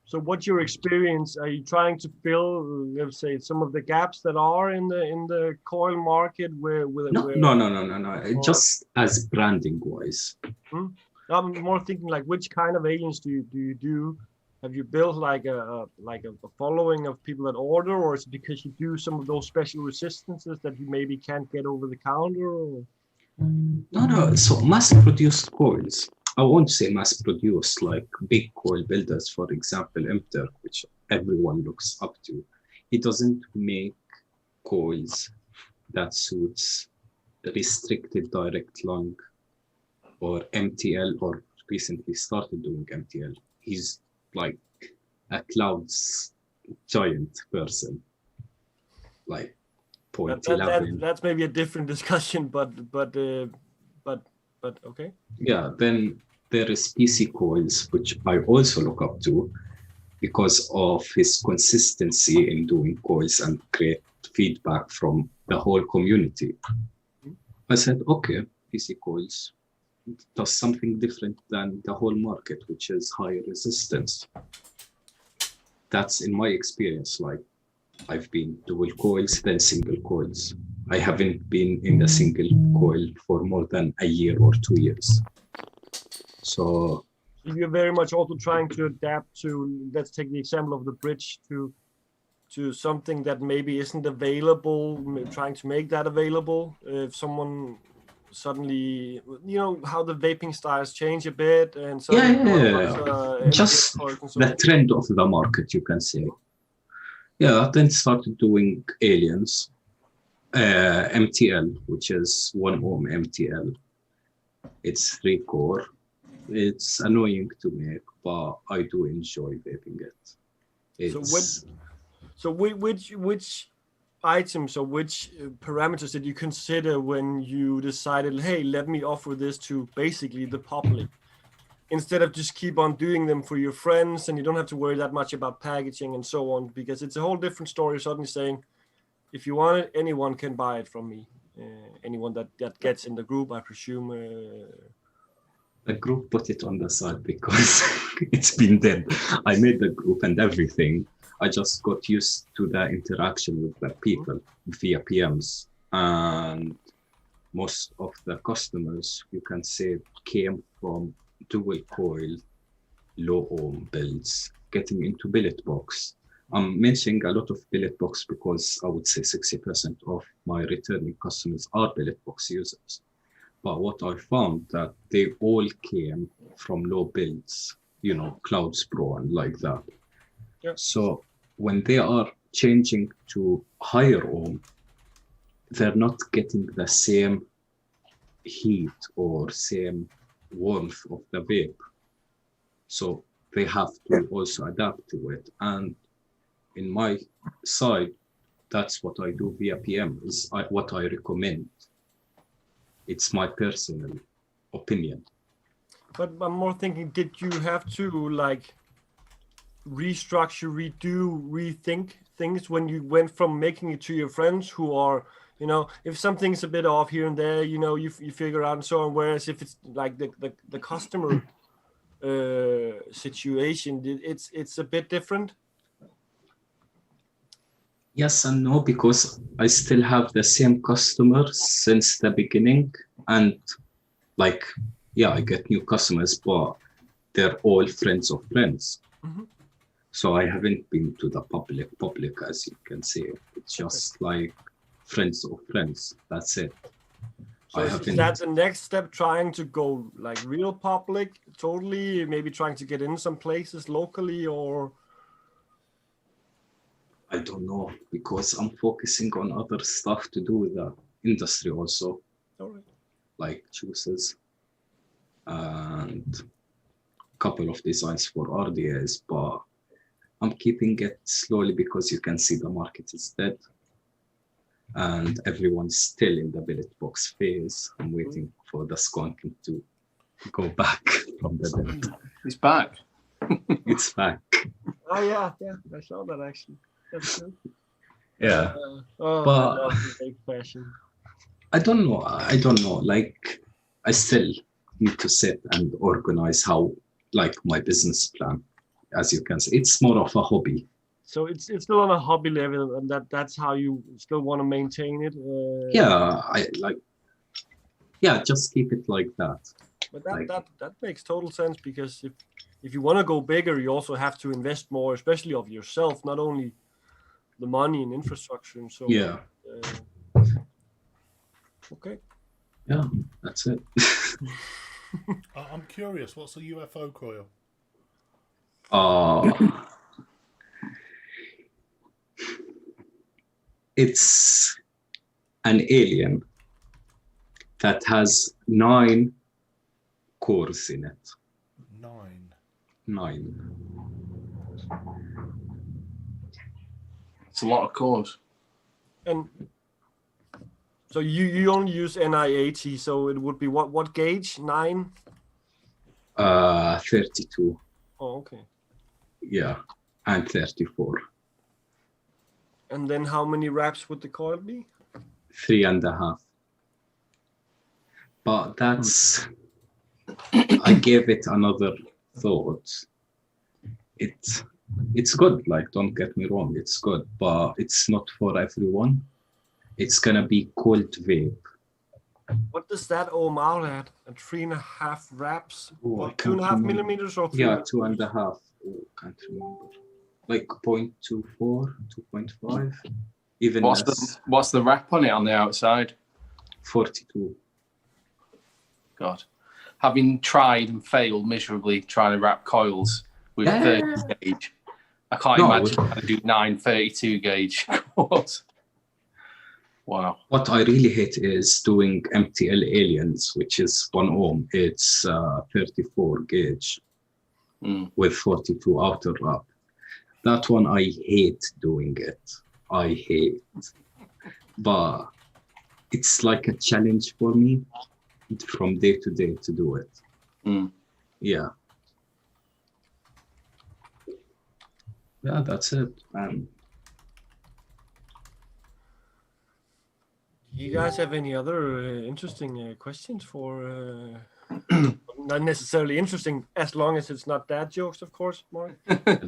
So what's your experience? Are you trying to fill, let's say, some of the gaps that are in the coil market No. Just as branding wise. I'm more thinking like, which kind of aliens do you do? Have you built like a following of people that order, or is it because you do some of those special resistances that you maybe can't get over the counter? Or? No. So mass-produced coils. I won't say mass-produced, like big coil builders, for example, Imter, which everyone looks up to. He doesn't make coils that suits restricted direct lung or MTL, or recently started doing MTL. He's like a clouds giant person, like 0.11. That's maybe a different discussion, but okay. Yeah, then there is PC Coils, which I also look up to because of his consistency in doing coils and great feedback from the whole community. I said, okay, PC Coils does something different than the whole market, which is high resistance. That's in my experience, like I've been dual coils, then single coils. I haven't been in the single coil for more than a year or 2 years. So you're very much also trying to adapt to, let's take the example of the bridge, to something that maybe isn't available, trying to make that available. If someone suddenly, you know how the vaping styles change a bit, and so just the trend of the market, you can say. Yeah, I then started doing aliens, MTL, which is 1 ohm MTL. It's 3 core. It's annoying to make, but I do enjoy vaping it. So which items or which parameters did you consider when you decided, hey, let me offer this to basically the public, instead of just keep on doing them for your friends and you don't have to worry that much about packaging and so on, because it's a whole different story suddenly saying, if you want it, anyone can buy it from me. Anyone that gets in the group, I presume. The group put it on the side because it's been dead. I made the group and everything. I just got used to the interaction with the people via PMs, and most of the customers, you can say, came from dual coil, low ohm builds, getting into billet box. I'm mentioning a lot of billet box because I would say 60% of my returning customers are billet box users. But what I found that they all came from low builds, you know, Clouds Pro and like that. Yeah. So when they are changing to higher ohm, they're not getting the same heat or same warmth of the vape. So they have to also adapt to it. And in my side, that's what I do via PM, is what I recommend. It's my personal opinion. But I'm more thinking, did you have to like restructure, redo, rethink things when you went from making it to your friends who are, you know, if something's a bit off here and there, you know, you figure out and so on. Whereas if it's like the customer situation, it's a bit different. Yes and no, because I still have the same customers since the beginning, and like, yeah, I get new customers, but they're all friends of friends. So I haven't been to the public, as you can see. It's just like friends of friends. That's it. So is that the next step, trying to go like real public, totally, maybe trying to get in some places locally, or? I don't know, because I'm focusing on other stuff to do with the industry also. All right. Like juices and a couple of designs for RDAs, but I'm keeping it slowly because you can see the market is dead. And everyone's still in the billet box phase. I'm waiting for the skunking to go back from the dead. He's back. It's back. Oh yeah, I saw that actually. That's good. Yeah. I But- love the vape fashion. I don't know. Like, I still need to sit and organize how, like, my business plan. As you can see, it's more of a hobby. So it's still on a hobby level, and that's how you still want to maintain it. Just keep it like that. But like- that makes total sense, because if you want to go bigger, you also have to invest more, especially of yourself, not only the money and infrastructure and so. Yeah, Okay. yeah, that's it. I'm curious, what's a UFO coil? It's an alien that has 9 cores in it. 9. 9. It's a lot of cores. And so you only use NI80, so it would be what gauge? 9? 32. Oh, okay. Yeah, and 34. And then how many wraps would the coil be? 3.5. But that's, I gave it another thought. It's good, like, don't get me wrong, it's good, but it's not for everyone. It's gonna be called Vape. What does that ohm out at 3.5 wraps? Oh, I Or can't 2.5 remember. millimeters or 3? Yeah, 2.5. Oh, can't remember. Like 0.24, 2.5, even less. What's the wrap on it on the outside? 42. God. Having tried and failed miserably trying to wrap coils with 30 gauge, I can't imagine how to do 932 gauge cores. Wow. What I really hate is doing MTL aliens, which is 1 ohm. It's 34 gauge with 42 outer wrap. That one, I hate doing it. I hate. But it's like a challenge for me from day to day to do it. Yeah. Yeah, that's it. You guys have any other interesting questions for? Not necessarily interesting, as long as it's not dad jokes, of course, Mark.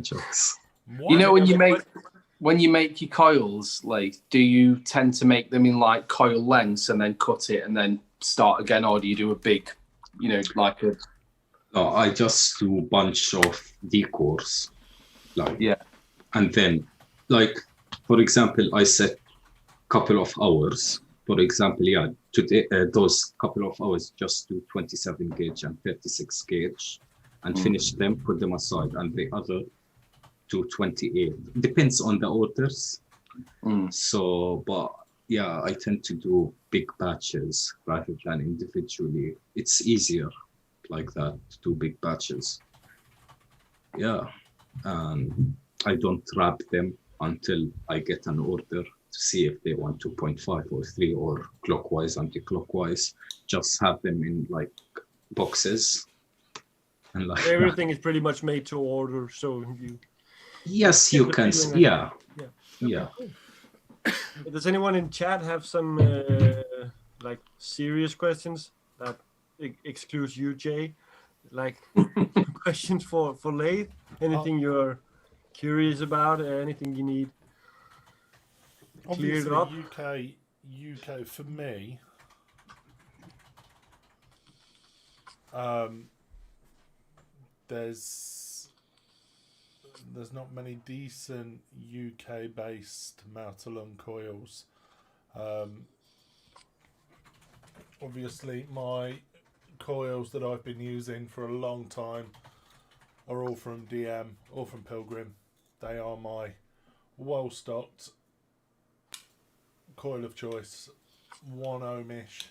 Jokes. What? You know, when you make your coils, like, do you tend to make them in like coil lengths and then cut it and then start again, or do you do a big, you know, like a? No, I just do a bunch of decors, like, Yeah. and then, like, for example, I set couple of hours. For example, yeah, today those couple of hours just do 27 gauge and 36 gauge, and finish them, put them aside, and the other to 28. Depends on the orders. So, but yeah, I tend to do big batches rather than individually. It's easier like that to do big batches. Yeah, and I don't wrap them until I get an order to see if they want 2.5 or 3 or clockwise, anti-clockwise. Just have them in like boxes. And like Everything is pretty much made to order, so you. Yes, you can. Yeah. Does anyone in chat have some like serious questions that excludes you, Jay? Like questions for Lathe? Anything you're curious about? Anything you need cleared Obviously, up? UK for me. There's not many decent UK-based Mateare coils. Obviously, my coils that I've been using for a long time are all from DM or from Pilgrim. They are my well-stocked coil of choice, 1 ohm-ish.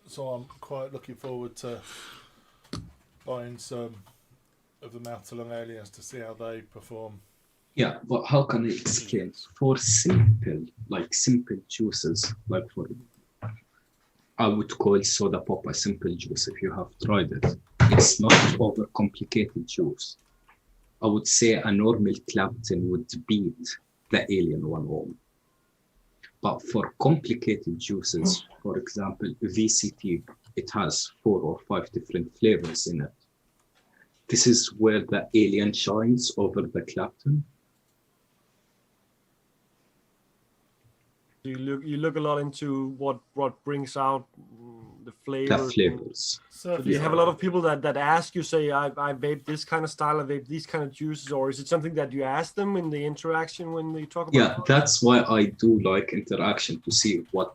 So I'm quite looking forward to buying some of the mouth to lung aliens to see how they perform. Yeah, but how can I explain? For simple juices, like I would call soda pop a simple juice if you have tried it. It's not overcomplicated juice. I would say a normal Clapton would beat the Alien 1 ohm. But for complicated juices, for example, VCT, it has 4 or 5 different flavors in it. This is where the Alien shines over the Clapton. You look a lot into what brings out the flavor. The flavors. So do you have a lot of people that ask you, say, I vape this kind of style, I vape these kind of juices, or is it something that you ask them in the interaction when they talk about Yeah, that's why I do like interaction, to see what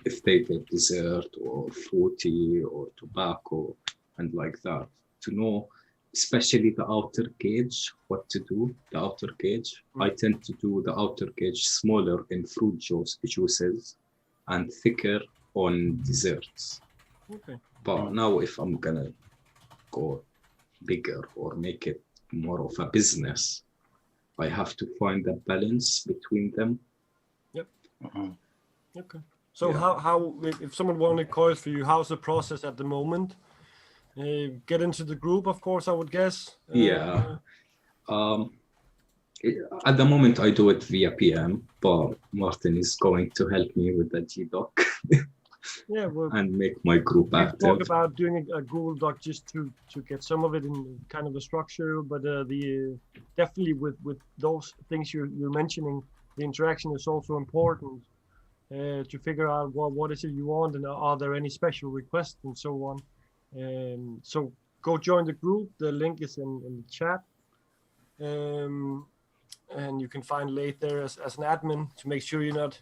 if they vape dessert or fruity or tobacco and like that, to know especially the outer gauge, what to do, the outer gauge. I tend to do the outer gauge smaller in fruit juices and thicker on desserts. Okay. But now if I'm gonna go bigger or make it more of a business, I have to find a balance between them. Yep. Okay. So Yeah. how if someone wanted coils for you, how's the process at the moment? Get into the group, of course, I would guess. At the moment I do it via PM, but Martin is going to help me with the GDoc Yeah, well, and make my group we've active. talked about doing a Google Doc just to get some of it in kind of the structure, but definitely with those things you're mentioning, the interaction is also important to figure out what is it you want, and are there any special requests and so on. So go join the group. The link is in the chat, and you can find Leith there as an admin to make sure you're not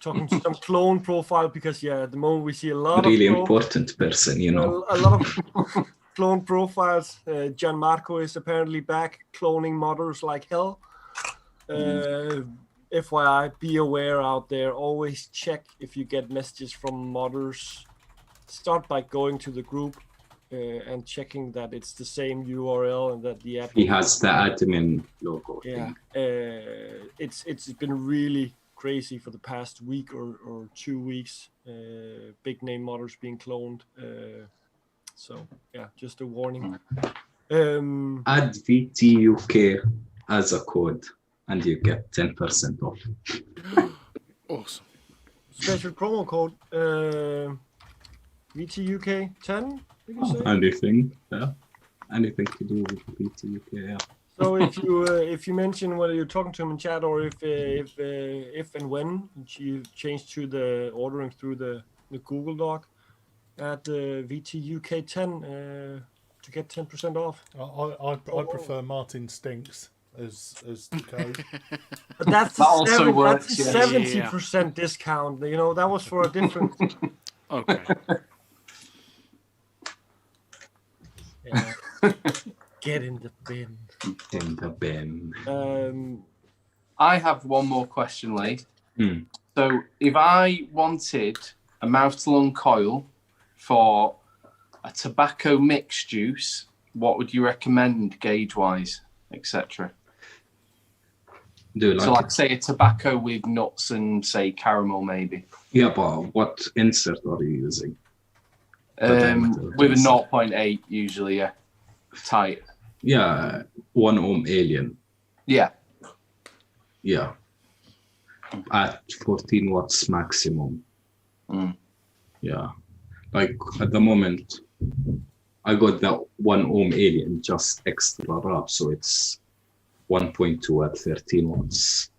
talking to some clone profile, because at the moment we see a lot Really of important person, you know. a lot of clone profiles. Gianmarco is apparently back cloning modders like hell. FYI, be aware out there. Always check if you get messages from modders. Start by going to the group and checking that it's the same URL and that the admin. He has the admin logo. Yeah, it's been really crazy for the past week or 2 weeks. Big name modders being cloned. So yeah, just a warning. Add VTUK as a code and you get 10% off. Awesome. Special promo code VTUK10. Did you say? Anything, yeah. Anything to do with VTUK, yeah. So if you mention whether you're talking to him in chat, or if and when you change to the ordering through the Google Doc at VTUK10 to get 10% off. I prefer Martin Stinks as the code. But that's That also works, that's yeah. 70% discount. You know, that was for a different. Okay. Yeah. Get in the bin. In the bin. I have one more question, Lee. Hmm. So if I wanted a mouth-to-lung coil for a tobacco mix juice, what would you recommend gauge-wise, etc.? Do you like So, like, it? say a tobacco with nuts and, say, caramel, maybe. Yeah, but what insert are you using? With a 0.8 usually, yeah. Tight. Yeah, 1 ohm alien. Yeah. Yeah. At 14 watts maximum. Mm. Yeah. Like at the moment, I got that 1 ohm alien just extra wrap, so it's 1.2 at 13 watts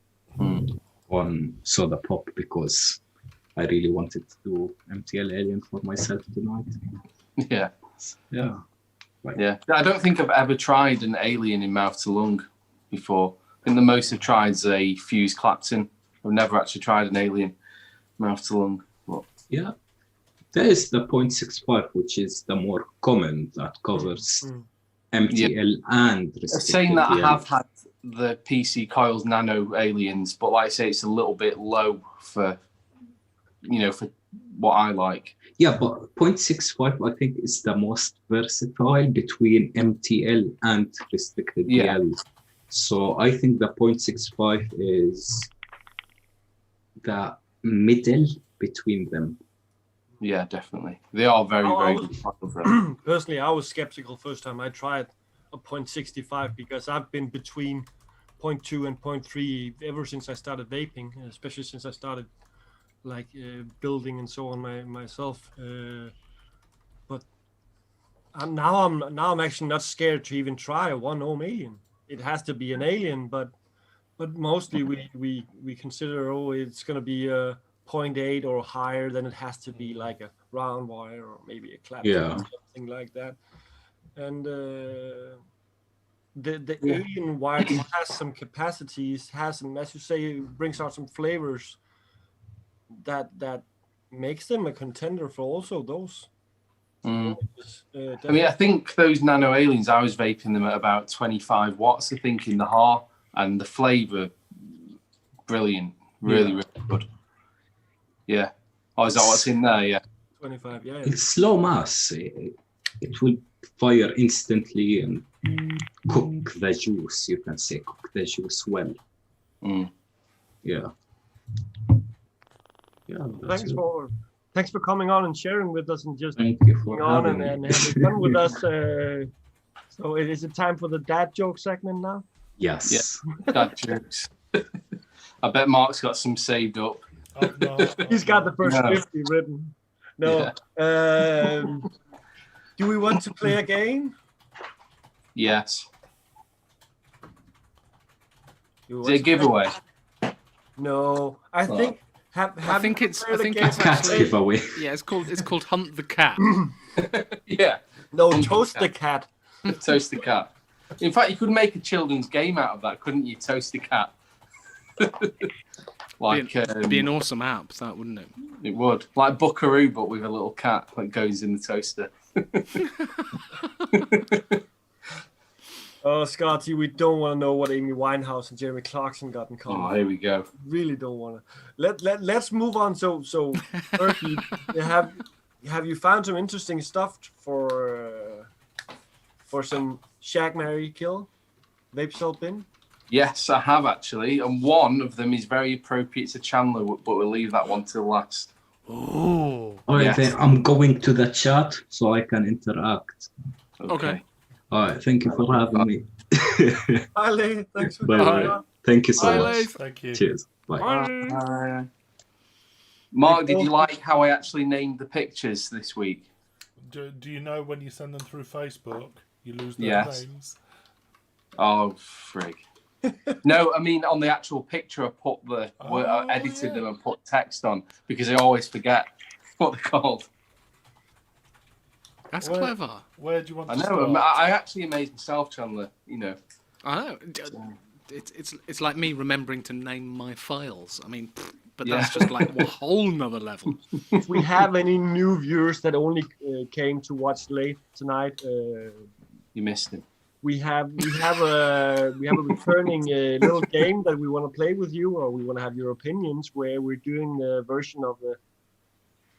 on soda pop, because I really wanted to do MTL alien for myself tonight. Yeah. Yeah. Yeah. I don't think I've ever tried an alien in mouth to lung before. I think the most I've tried is a fused Clapton. I've never actually tried an alien mouth to lung. But... Yeah. There is the 0.65, which is the more common, that covers MTL and restricted Saying that, DL. I have had the PC Coils Nano aliens, but like I say, it's a little bit low for what I like. Yeah, but 0.65 I think is the most versatile between MTL and restricted Yeah. DL. So I think the 0.65 is the middle between them. Yeah, definitely. They are very, I very was- good product for them. Personally, I was skeptical first time I tried a 0.65 because I've been between 0.2 and 0.3 ever since I started vaping, especially since I started like building and so on myself. But now I'm actually not scared to even try a 1 ohm alien. It has to be an alien, but mostly we consider it's going to be a 0.8 or higher. Then it has to be like a round wire or maybe a clap Yeah. or something like that. And the Yeah. alien wire has some capacities, has some, as you say, brings out some flavors that makes them a contender for also those. Mm. Uh, I mean, I think those nano aliens, I was vaping them at about 25 watts, I think, in the heart, and the flavour, brilliant. Really, really good. Yeah. Oh, is that what's in there? Yeah. 25, yeah. It's low mass. It will fire instantly and cook the juice. You can say cook the juice well. Mm. Yeah. Yeah. that's it. Thanks for coming on and sharing with us and just Thank you for being on having and me. having fun with us. So is it time for the dad joke segment now? Yes. Dad jokes. I bet Mark's got some saved up. He's got the first No. 50 written. No. Do we want to play a game? Yes. Do we Is want it a to giveaway? play- No. I think I think it's Cat actually giveaway. yeah. It's called Hunt the Cat. Yeah. No, Hunt the toast the cat. cat. Toast the cat. In fact, you could make a children's game out of that, couldn't you? Toast the cat. Like Be an awesome app, that wouldn't it? it would, like Buckaroo, but with a little cat that goes in the toaster. Oh, Scotty, we don't want to know what Amy Winehouse and Jeremy Clarkson got in Oh, common. here we go. Really don't want to. Let's move on. So firstly, have you found some interesting stuff for some Shag, Marry, Kill vape salt bin? Yes, I have actually, and one of them is very appropriate to Chandler, but we'll leave that one till last. Oh. All right, Yes. then I'm going to the chat so I can interact. Okay. All right, thank you for having me. Hi, Lee. Thanks for Bye coming bye. on. Thank you so Bye, much. Leif. Thank you. Cheers. Bye. Bye. Mark, did you like how I actually named the pictures this week? Do you know when you send them through Facebook, you lose their Yes. names? Oh, frig. No, I mean on the actual picture, I put I edited them and put text on because I always forget what they're called. That's Where- clever. Where do you want I to know. start? I actually amazed myself, Chandler. You know. I know. It's like me remembering to name my files. I mean, but that's just like a whole nother level. If we have any new viewers that only came to watch late tonight, You missed him. we have a returning little game that we want to play with you, or we want to have your opinions, where we're doing a version of the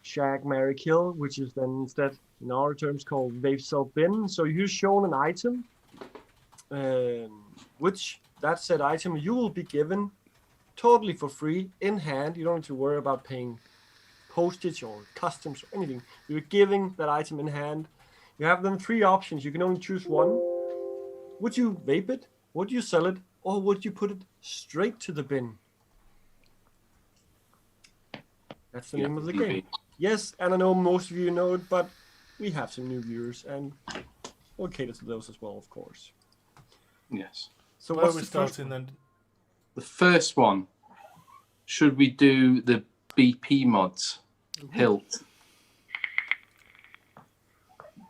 Shag, Marry, Kill, which is then instead in our terms called Vape Salt Bin. So you're shown an item, which that said item you will be given totally for free in hand. You don't have to worry about paying postage or customs or anything. You're giving that item in hand. You have then three options. You can only choose one. Would you vape it? Would you sell it? Or would you put it straight to the bin? That's the name of the game. Yes, and I know most of you know it, but we have some new viewers, and we'll cater to those as well, of course. Yes. So Where are what's we the first starting one? then? The first one. Should we do the BP mods? Hilt.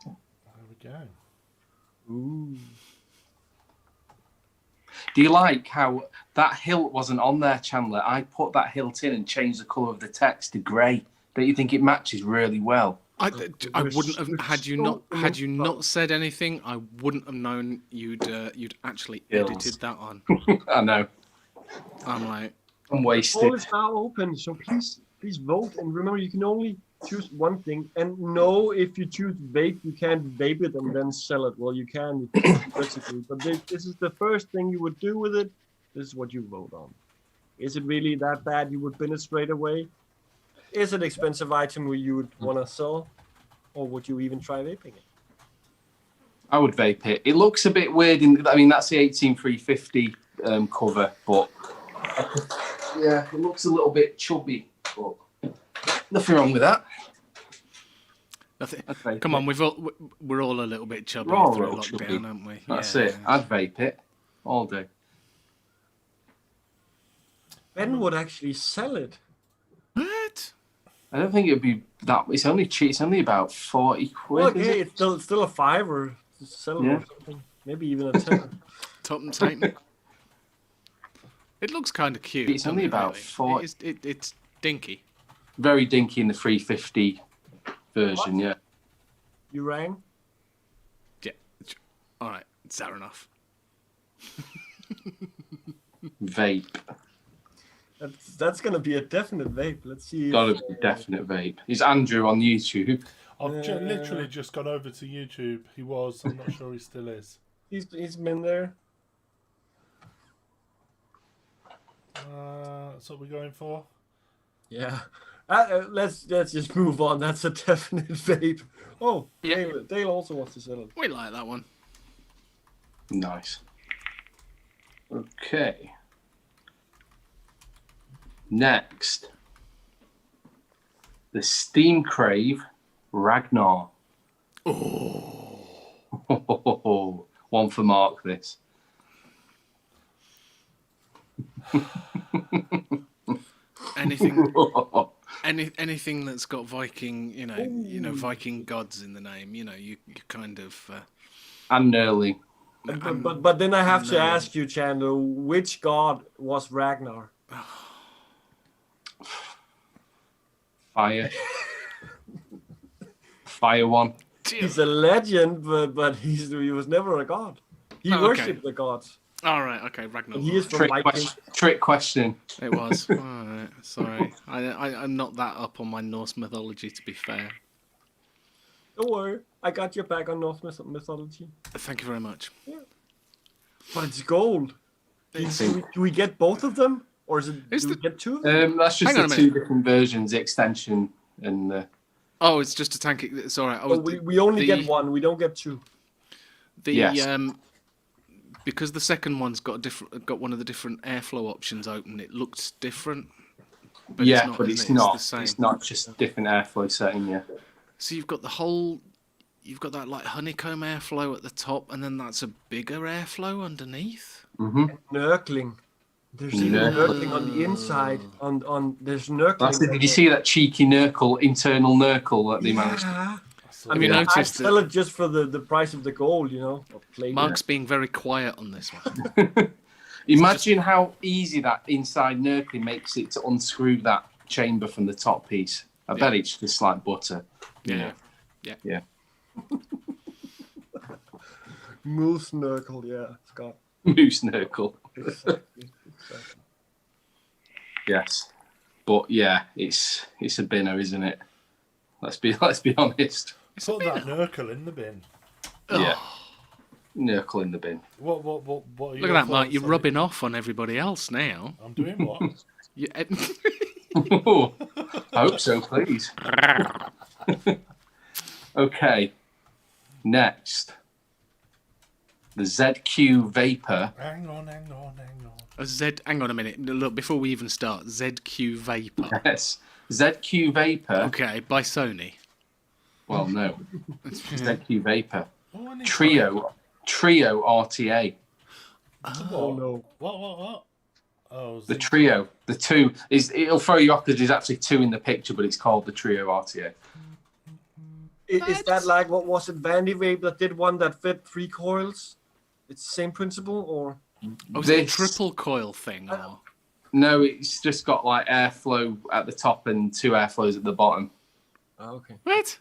There we go. Ooh. Do you like how that hilt wasn't on there, Chandler? I put that hilt in and changed the colour of the text to grey. Don't you think it matches really well? I You're wouldn't have had you so not said anything. I wouldn't have known you'd actually Hills. edited that on. I know. I'm like, I'm Poll wasted. is now open, so please please vote. And remember, you can only choose one thing. And no, if you choose vape, you can't vape it and then sell it. Well, you can theoretically, but this is the first thing you would do with it. This is what you vote on. Is it really that bad? You would bin it straight away? Is it an expensive item where you would want to sell? Or would you even try vaping it? I would vape it. It looks a bit weird. I mean, that's the 18350 cover, but yeah, it looks a little bit chubby. But nothing wrong with that. Nothing. Come on, we're all a little bit chubby We're all through a little lockdown, chubby. aren't we? That's it. I'd vape it all day. Ben would actually sell it. What? I don't think it'd be that. It's only cheap. It's only about 40 quid. Well, is okay, it? it's still a $5 sell it or something. Maybe even a 10. Top and Titan. It looks kind of cute. It's only about really? 40. It's dinky. Very dinky in the 350 version. Yeah. You rang? Yeah. All right. Is that enough? Vape. That's gonna be a definite vape. Let's see. Gotta be definite vape. It's Andrew on YouTube. I've literally just gone over to YouTube. He was. I'm not sure he still is. He's been there. That's what we're going for. Yeah. Let's just move on. That's a definite vape. Oh, Yeah. Dale also wants to sell it. We like that one. Nice. Okay. Next, the Steam Crave Ragnar. Oh, one for Mark. This. Anything, anything that's got Viking, you know, Viking gods in the name. You know, you kind of. And Nerly. But then I have to ask you, Chandler, which god was Ragnar? Fire. Fire one. He's a legend, but he was never a god. He worshipped the gods. All right, okay, Ragnar. And he is from Viking. Trick question. It was. All right, sorry. I'm not that up on my Norse mythology, to be fair. Don't worry, I got your back on Norse mythology. Thank you very much. Yeah. But it's gold. Do we get both of them? Or do we get two of them? That's just the two different versions, the extension and the... Oh, it's just a tank. It's all right. We only get one. We don't get two. Because the second one's got one of the different airflow options open. It looks different. But it's not. The same. It's not just different airflow setting. Yeah. So you've got that like honeycomb airflow at the top, and then that's a bigger airflow underneath. Mm-hmm. Nurkling. There's even nurkling on the inside. There's nurkling. Did you see that cheeky internal nurkle that they managed to... Have you noticed I'd sell it just for the price of the gold, you know. Mark's being very quiet on this one. Imagine how easy that inside nurkling makes it to unscrew that chamber from the top piece. I bet it's just like butter. Yeah. Moose nurkle, yeah, Scott. Moose nurkle. Exactly. Yes, but yeah, it's a binner, isn't it? Let's be honest. Put that Nurkle in the bin. Yeah, Nurkle in the bin. What are Look at that, Mark. You're rubbing off on everybody else now. I'm doing what? I hope so, please. Okay, next. The ZQ Vapor. Hang on. Hang on a minute. Look, before we even start, ZQ Vapor. Yes, ZQ Vapor. Okay, by Sony. Well, no. ZQ Vapor. Trio RTA. Oh no. What? Oh, The Trio. The two it'll throw you off because there's actually two in the picture, but it's called the Trio RTA. Is that like, what was it, Vandy Vape that did one that fit 3 coils? It's the same principle, or? Oh, is it a triple coil thing? Or? No, it's just got like airflow at the top and 2 airflows at the bottom. Oh, okay. What?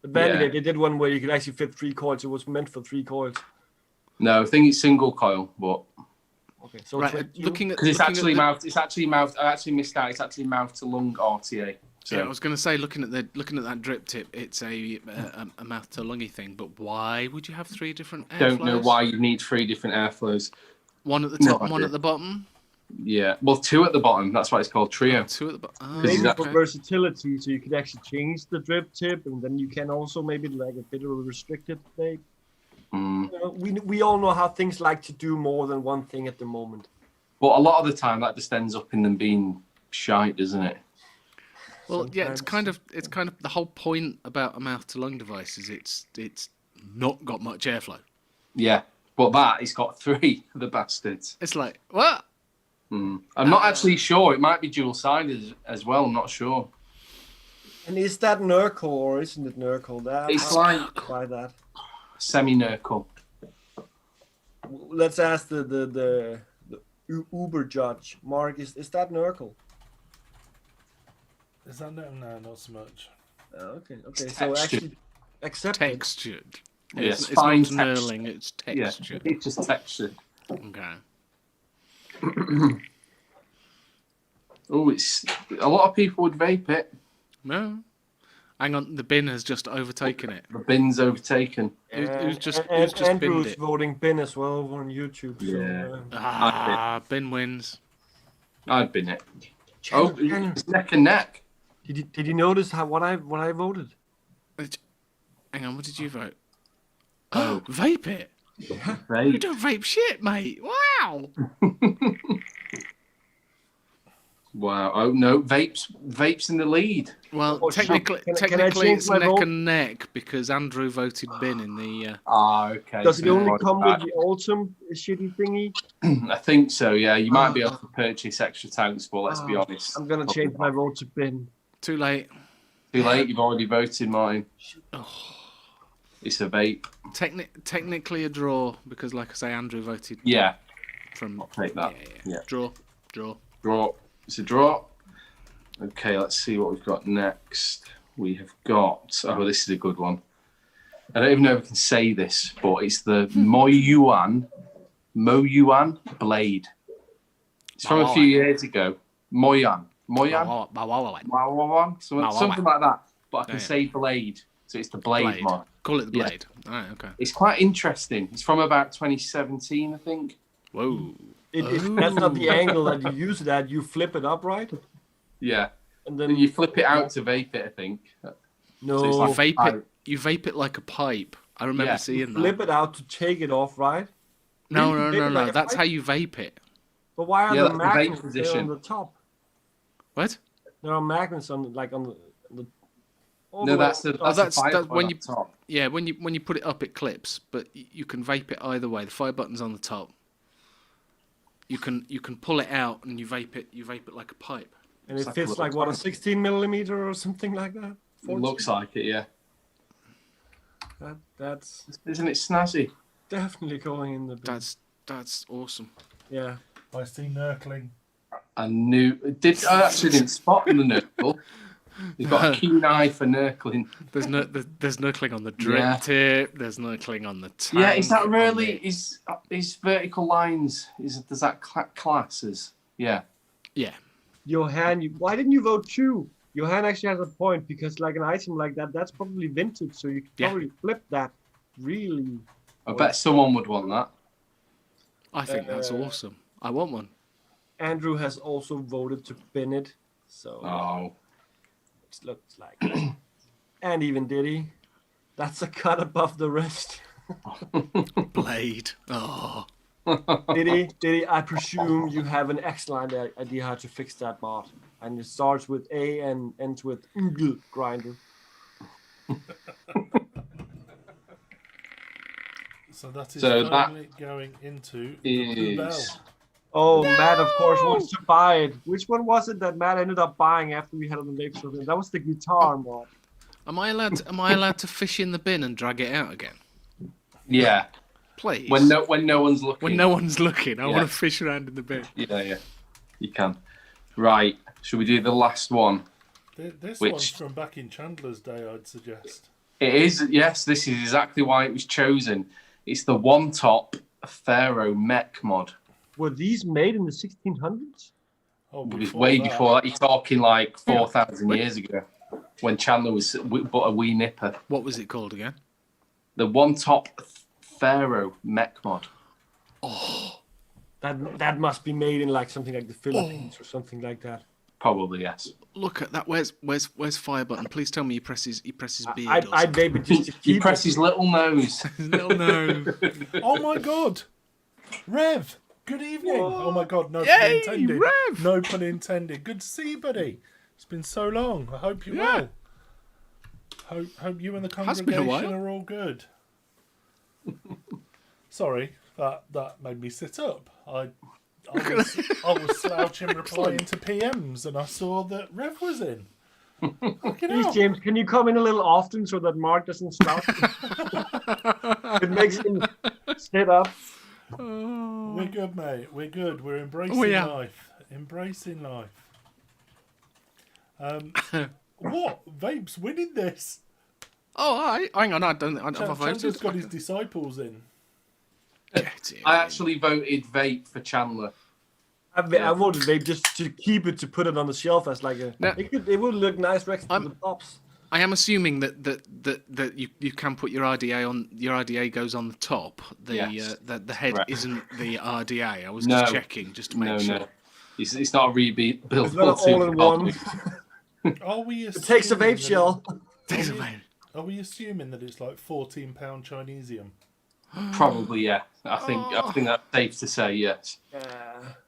The Vandy Vape, they did one where you could actually fit 3 coils. It was meant for 3 coils. No, I think it's single coil, but... Okay, so right, looking at... Because it's actually mouthed... I actually missed out. It's actually mouth to lung RTA. So Yeah, I was going to say, looking at that drip tip, it's a mouth to lungy thing. But why would you have 3 different airflows? don't know why you need 3 different airflows. One at the No top, and one idea. at the bottom. Yeah, well, 2 at the bottom. That's why it's called trio. 2 at the bottom. Oh, Maybe that- for versatility, so you could actually change the drip tip, and then you can also maybe like a bit of a restricted vape. We all know how things like to do more than one thing at the moment. But a lot of the time, that just ends up in them being shite, doesn't it? Well, yeah, it's Sometimes. kind of the whole point about a mouth to lung device is it's not got much airflow. Yeah, but it's got 3, the bastards. It's like, what? I'm not actually sure. It might be dual-sided as well. I'm not sure. And is that Nurcle or isn't it Nurcle? It's I'll like try that. semi-Nurcle. Let's ask the Uber judge. Mark, is that Nurcle? Is that no? Not so much. Okay. It's So textured. actually, accept it. Textured. Yes, It's fine not texture. knurling, it's Yeah, textured. it's just textured. Okay. Oh, it's a lot of people would vape it. No. Hang on, the bin has just overtaken it. The bin's overtaken. Who's just Andrew's binned it? voting bin as well over on YouTube. Yeah. So, Bin wins. I'd bin it. Oh, it's neck and neck. did you notice what I voted? Hang on, what did you vote? Oh. Vape it. You Vape. don't vape shit, mate. Wow. Wow. Oh no, vape's in the lead. Well, Oh, shit. technically, Can I technically change it's my neck vote? and neck because Andrew voted bin in the. Okay. Does it so only right come back. with the Ultim shitty thingy? I think so. Yeah, you might be able to purchase extra tanks, but let's be honest. I'm gonna change my vote to bin. Too late. Too late. You've already voted, Martin. Oh. It's a vape. Technically a draw because, like I say, Andrew voted Yeah, from. I'll take that. Yeah. Draw. Draw. It's a draw. Okay, let's see what we've got next. We have got. Oh, this is a good one. I don't even know if I can say this, but it's the Moyuan Blade. It's from a few years ago. Moyan, something like that. But I can say Blade, so it's the Blade mod. Call it the Yeah. Blade. All right, okay. It's quite interesting. It's from about 2017, I think. Whoa. That's not the angle that you use it at. You flip it up, right? Yeah. And Then then you flip it out to vape it, I think. no, So it's like You vape it like a pipe. I remember Yeah. seeing that. flip it out to take it off, right? No. Flip it like a That's pipe? how you vape it. But why are Yeah, the that's the vape magnets there position. on the top? What? There are magnets on the all No, the way that's the up. that's that's- the fire that's point when up you- top. Yeah, when you put it up, it clips, but you can vape it either way. The fire button's on the top. You can pull it out and you vape it. You vape it like a pipe. And It's it like a fits little like what, a pipe. 16 millimeter or something like that. It 14? looks like it, yeah. That's Isn't it snazzy? definitely going in the bin. That's awesome. Yeah. I see Nurkling. I actually didn't spot the nurgle. You've got a keen eye for nurkling. There's knuckling on the drip Yeah. tip. There's knuckling on the tank. Yeah, is that on really is vertical lines? Does that class as yeah? Yeah. Johan, why didn't you vote 2? Johan actually has a point because like an item like that, that's probably vintage, so you could Yeah. probably flip that really. I bet someone would want that. I think that's awesome. I want one. Andrew has also voted to bin it, so Oh, it looks like. And even Diddy, that's a cut above the rest. Blade. Oh. Diddy, I presume you have an excellent idea how to fix that mod, and it starts with A and ends with grinder. So that is So that firmly going into the blue bell. is Oh, Matt, of course, wants to buy it. Which one was it that Matt ended up buying after we had it on the vape show? That was the guitar mod. Am I allowed to fish in the bin and drag it out again? yeah. Please. When no one's looking. When no one's looking, I Yeah. want to fish around in the bin. Yeah, you can. Right. Should we do the last one? This Which- one's from back in Chandler's day, I'd suggest. It is. Yes, this is exactly why it was chosen. It's the One Top Pharaoh Mech mod. Were these made in the 1600s? Oh, way that. before that. You're talking like 4,000 years ago, when Chandler was but a wee nipper. What was it called again? The One Top Pharaoh mech mod. Oh, That must be made in like something like the Philippines or something like that. Probably, yes. look at that. Where's fire button? Please tell me he presses beard. I'd maybe just to He keep pressed his little nose. No, no. Oh my god, Rev. Good evening. Oh my god, no pun Yay, intended. Rev. No pun intended. Good to see you, buddy. It's been so long. I hope you're Yeah. well. Hope you and the Has been a congregation while. are all good. Sorry, that made me sit up. I was slouching replying to PMs and I saw that Rev was in. Fucking Please, hell. James, can you come in a little often so that Mark doesn't stop? It makes him sit up. We're good, mate. We're good. We're embracing We are. life. Embracing life. What? Vape's winning this. Oh, hang on. I don't have a Chandler's voted. got his disciples in. Get it. I actually voted Vape for Chandler. I voted Vape just to keep it, to put it on the shelf as like a. No. It would look nice next to the pops. I am assuming that you can put your RDA on. Your RDA goes on the top. Yes. The head Correct. isn't the RDA. I was No. just checking just to make sure. No. It's not a rebuild. It's not all in one. Are we It takes a assuming vape that shell. Takes a minute. Are we assuming that it's like £14 Chinesium? Probably, yeah. I think that's safe to say, yes.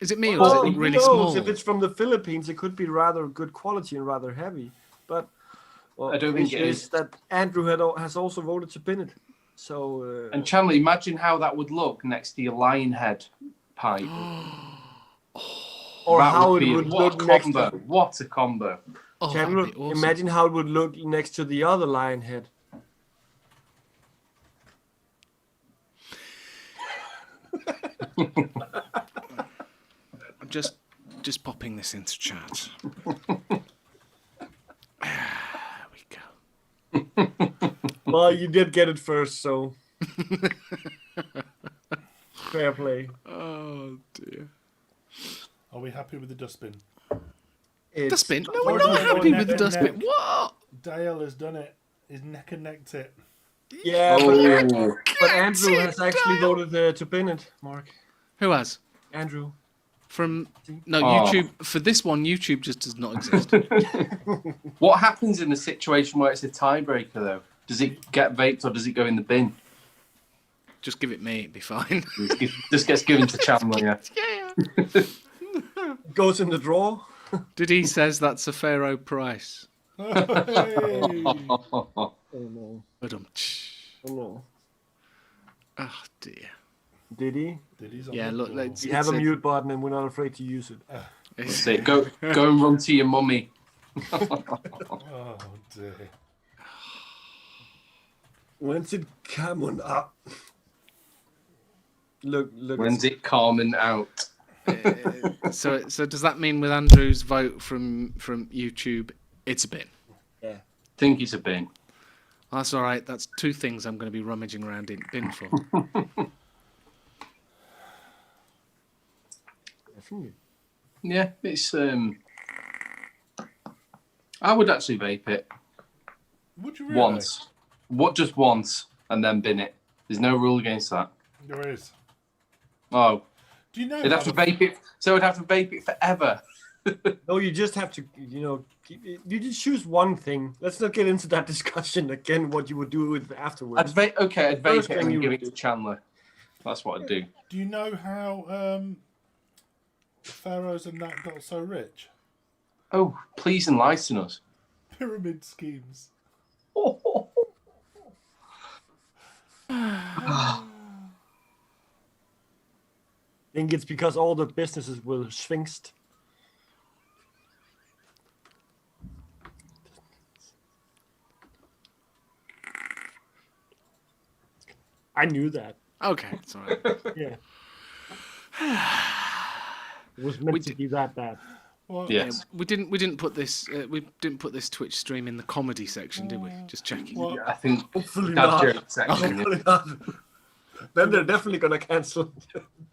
Is it me or Well, does it look really who knows? small? If it's from the Philippines, it could be rather good quality and rather heavy. But I don't think it is. That Andrew has also voted to pin it. So And Chandler, imagine how that would look next to your lion head pipe. or That how would it be would what look a next combo. to. What a combo. Oh, Chandler, that'd be awesome. imagine how it would look next to the other lion head. I'm just popping this into chat. There we go. Well, you did get it first, so fair play. Oh dear. Are we happy with the dustbin? It's- Dustbin? No, Oh, we're not no, happy neck with the and dustbin. neck. What? Dale has done it. He's neck and necked it. Yeah, Oh, but Andrew it, has actually Dale. voted to pin it. Mark, Who has? Andrew. From no Oh. YouTube for this one. YouTube just does not exist. what happens in a situation where it's a tiebreaker, though? Does it get vaped or does it go in the bin? Just give it me, it'd be fine. Just gets given to Chandler, yeah. Yeah. Goes in the drawer. Did he says that's a Pharaoh price? Hey. Oh no. But Oh no. oh dear. Did he? Did he's on Yeah, the look, floor. let's- We have a mute button and we're not afraid to use it. That's it. Go and run to your mummy. Oh dear. When's it coming up? Look. When's it calming out? So does that mean with Andrew's vote from YouTube, it's a bin? Yeah. Think it's a bin. That's all right. That's two things I'm going to be rummaging around in bin for. Definitely. Yeah, it's I would actually vape it Would you really? once. Just once and then bin it. There's no rule against that. There is. Oh. Do you know? It'd have to vape it so I'd have to vape it forever. No, you just have to, you just choose one thing. Let's not get into that discussion again. What you would do with afterwards. I'd vape First it thing and you give would it to do. Chandler. That's what I'd do. Do you know how pharaohs and that got so rich? Oh, please enlighten us. Pyramid schemes. I think it's because all the businesses were sphinxed. I knew that. Okay, it's all right. Yeah. It was meant to be that bad. Well, Yes. We didn't put this Twitch stream in the comedy section, did we? Just checking. Well, I think Hopefully that's not. joke section. Hopefully not. Then they're definitely gonna cancel.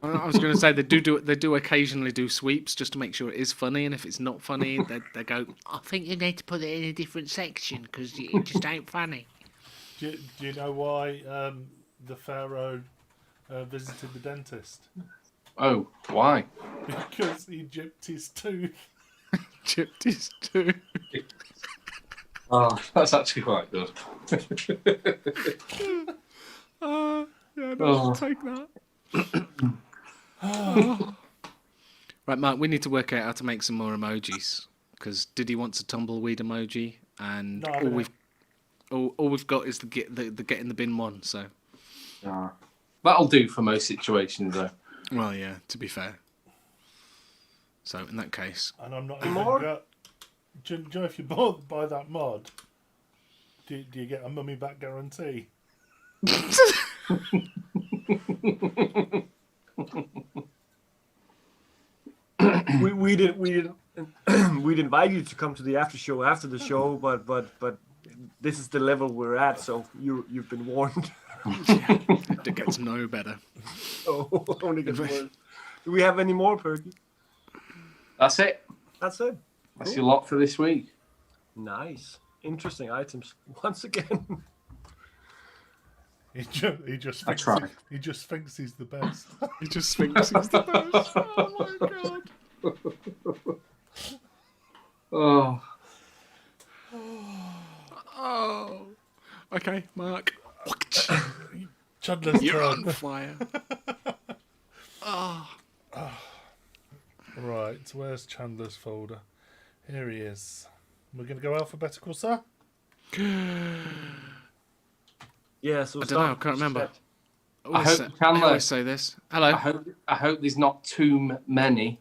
I was going to say they do occasionally do sweeps just to make sure it is funny, and if it's not funny, they go, I think you need to put it in a different section because it just ain't funny. Do you know why the pharaoh visited the dentist? Oh, why? Because he chipped his tooth. Chipped his tooth. Oh, that's actually quite good. Yeah, no, I'll take that. Right, Mark, we need to work out how to make some more emojis because Diddy wants a tumbleweed emoji, and No, all we've got is the get in the bin one. So, That'll do for most situations, though. well, yeah. To be fair. So in that case, and I'm not even got. Do you know if you buy that mod, do you get a mummy back guarantee? We'd invite you to come to the after show after the show, but this is the level we're at, so you've been warned. it gets no better. Oh, only gets worse. Do we have any more, Perky? That's it. That's it. That's your lot for this week. Nice, interesting items once again. He just thinks he just thinks he's the best. He just thinks he's the best. Oh my god. Oh. Oh. Okay, Mark. Chudler's You're turn. on fire. Oh. Right, where's Chandler's folder? Here he is. We're going to go alphabetical, sir? Yeah, so I don't know, I can't remember. I hope, I Chandler, always say this. Hello. I hope there's not too many.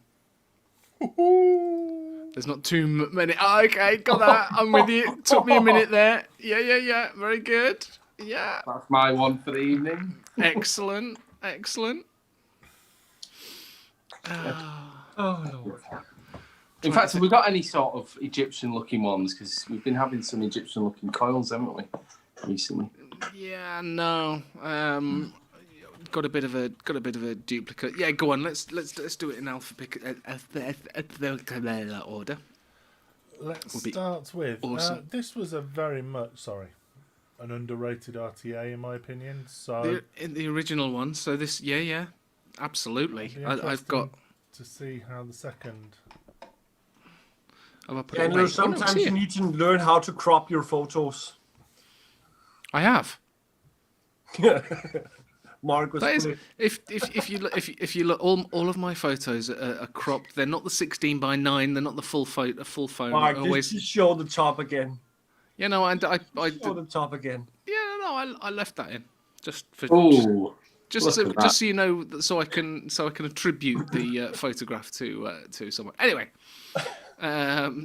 There's not too many. Oh, okay, got that. I'm with you. Took me a minute there. Yeah. Very good. Yeah. That's my one for the evening. Excellent. Oh no. In fact, have we got any sort of Egyptian-looking ones? Because we've been having some Egyptian-looking coils, haven't we, recently? Yeah, no. Got a bit of a duplicate. Yeah, go on. Let's do it in alphabetical order. Let's start with awesome. this was a very much an underrated RTA in my opinion. So the original one. So this, yeah, absolutely. I've got to see how the second. Have I put And it away? sometimes you need to learn how to crop your photos. I have. Mark was. That is, if you look, all of my photos are cropped. They're not the 16:9. They're not the full phone. Mark, just show the top again. You know, and I show the top again. Yeah, no, I left that in just for just so you know, so I can attribute the photograph to someone. Anyway, what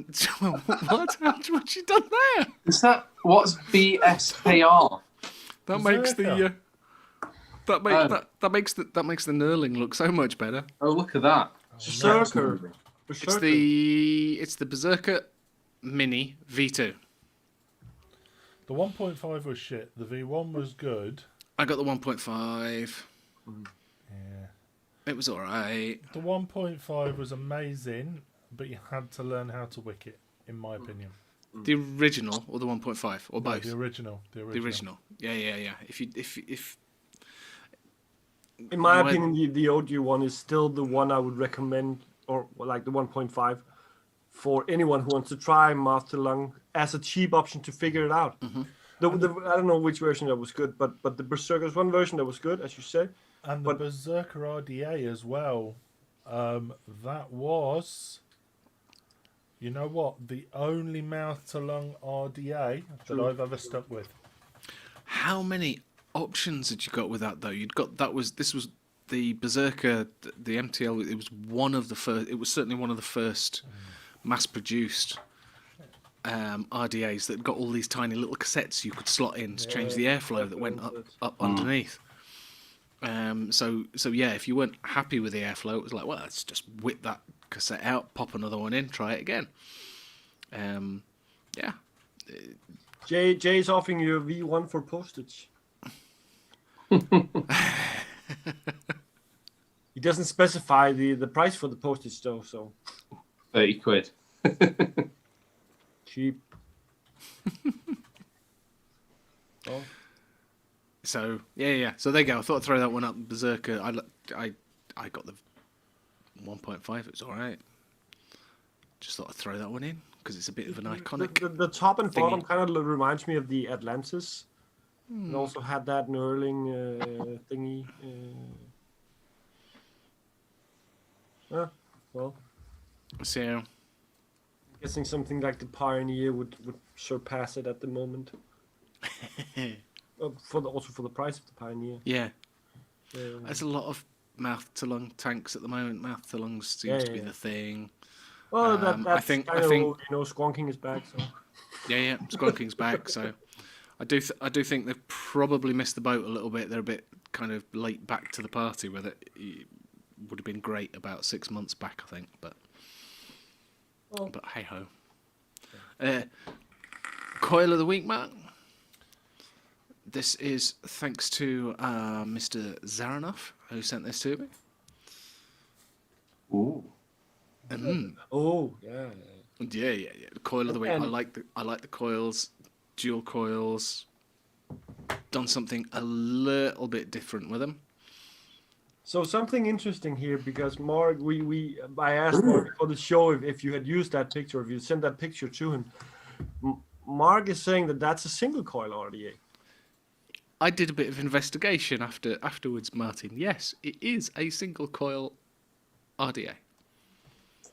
you done there? Is that what's BSKR? That makes the that makes the knurling look so much better. Oh, look at that! Berserker. It's the Berserker Mini V2. The 1.5 was shit. The V1 was good. I got the 1.5. Yeah. It was alright. The 1.5 was amazing, but you had to learn how to wick it, in my opinion. The original or the 1.5 or both? The original. The original. Yeah. If in my opinion, the audio one is still the one I would recommend, or like the 1.5, for anyone who wants to try Master Lung as a cheap option to figure it out. Mm-hmm. I don't know which version that was good, but the Berserker's one version that was good, as you say. And the Berserker RDA as well. That was, you know what, the only mouth to lung RDA that I've ever stuck with. How many options had you got with that though? This was the Berserker, the MTL. It was one of the first. It was certainly one of the first mass-produced RDAs that got all these tiny little cassettes you could slot in to change the airflow that went up underneath. So yeah, if you weren't happy with the airflow, it was like, well, let's just whip that cassette out, pop another one in, try it again. Yeah. Jay's offering you a V1 for postage. It doesn't specify the price for the postage though, so 30 quid. cheap. Oh. So yeah. So there you go. I thought I'd throw that one up. Berserker. I got the 1.5. It was all right. Just thought I'd throw that one in because it's a bit of an iconic. The top and thingy. bottom kind of reminds me of the Atlantis. It also had that knurling thingy. Well, So I'm guessing something like the Pioneer would surpass it at the moment. Also for the price of the Pioneer. yeah, there's a lot of mouth to lung tanks at the moment. Mouth to lungs seems to be the thing. Well, I that's think kind of squonking is back. So yeah, Squonking's back. So I do think they've probably missed the boat a little bit. They're a bit kind of late back to the party with it. It would have been great about 6 months back, I think, but hey ho. Coil of the week, Mark. This is thanks to Mr. Zaranov, who sent this to me. Ooh. oh yeah. Yeah. The coil of the week. And- I like the coils, dual coils. Done something a little bit different with them. So something interesting here because Mark, I asked Mark before the show if you had used that picture, if you sent that picture to him. Mark is saying that that's a single coil RDA. I did a bit of investigation afterwards, Martin. Yes, it is a single coil RDA.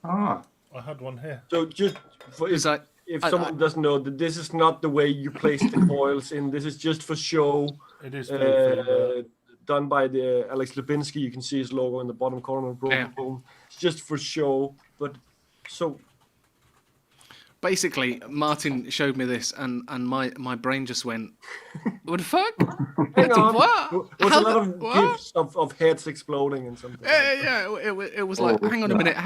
Ah. I had one here. So just for Is if someone doesn't know that this is not the way you place the coils in, this is just for show. It is filthy, Done by the Alex Lubinski. You can see his logo in the bottom corner of Broken Bone. It's just for show, but so basically, Martin showed me this, and my brain just went, "What the fuck? hang on. What? There was How a lot the- of what?" gifs of heads exploding and something. Yeah. It was like, hang on a minute.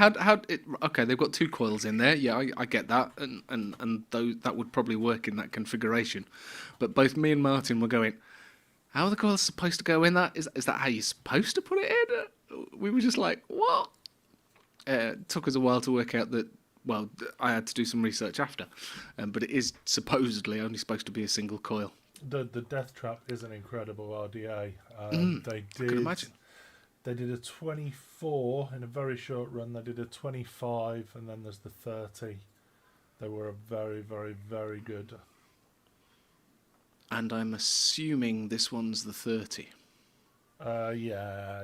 Okay, they've got two coils in there. Yeah, I get that, and those that would probably work in that configuration. But both me and Martin were going, how are the coils supposed to go in that? Is that how you're supposed to put it in? We were just like, what? It took us a while to work out that. Well, I had to do some research after, but it is supposedly only supposed to be a single coil. The Death Trap is an incredible RDA. They I can imagine. They did a 24 in a very short run. They did a 25, and then there's the 30. They were a very, very, very good. And I'm assuming this one's the 30. Yeah.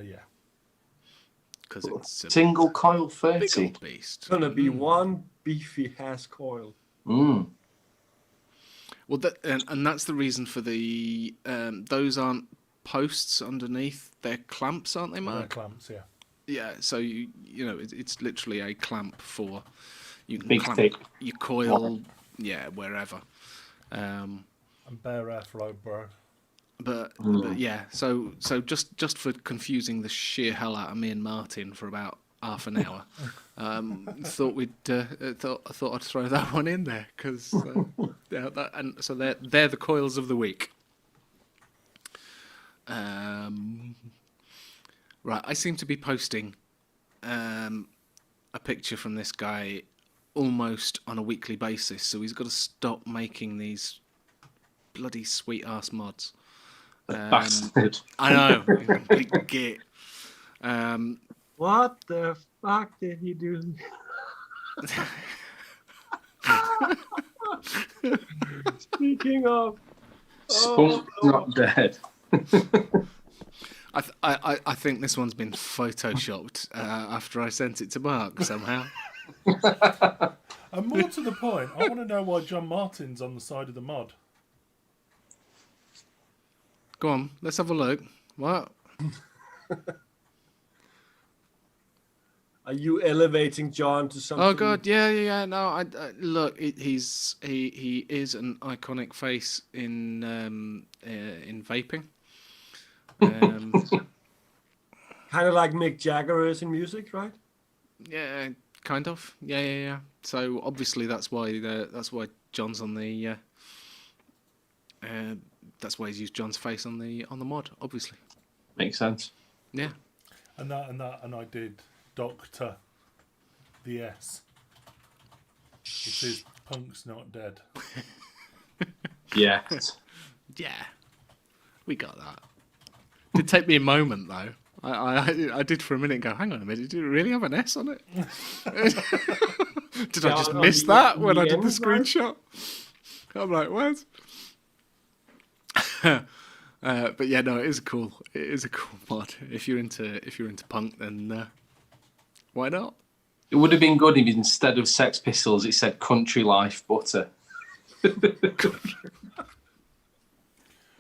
Because it's a Single coil big 30. old beast. It's gonna be one beefy ass coil. Mm. Well, and that's the reason for the... those aren't posts underneath. They're clamps, aren't they, They're Mark? clamps, yeah. Yeah, so you know it's literally a clamp for... You can Big clamp thick. your coil, wherever. And bare airflow, bro. But yeah, so just for confusing the sheer hell out of me and Martin for about half an hour, thought I'd throw that one in there because so they're the coils of the week. Right, I seem to be posting a picture from this guy almost on a weekly basis, so he's got to stop making these bloody sweet ass mods. Bastard. I know, complete git. What the fuck did he do? Speaking of, Spunk's not dead. I think this one's been photoshopped after I sent it to Mark somehow. And more to the point, I want to know why John Martin's on the side of the mod. Go on, let's have a look. What? are you elevating John to something? Oh God, yeah. No, I look. He is an iconic face in vaping. Kind of like Mick Jagger is in music, right? Yeah, kind of. Yeah. So obviously that's why John's on the. That's why he's used John's face on the mod. Obviously. Makes sense. Yeah. And I did Doctor the S. It is Punk's Not Dead. Yeah. Yeah, we got that. Did take me a moment though. I did for a minute go, hang on a minute, did it really have an S on it? Did I just miss that when I did the screenshot? I'm like, what? But yeah, no, it is cool. It is a cool mod. If you're into punk, then why not? It would have been good if instead of Sex Pistols, it said Country Life Butter. With the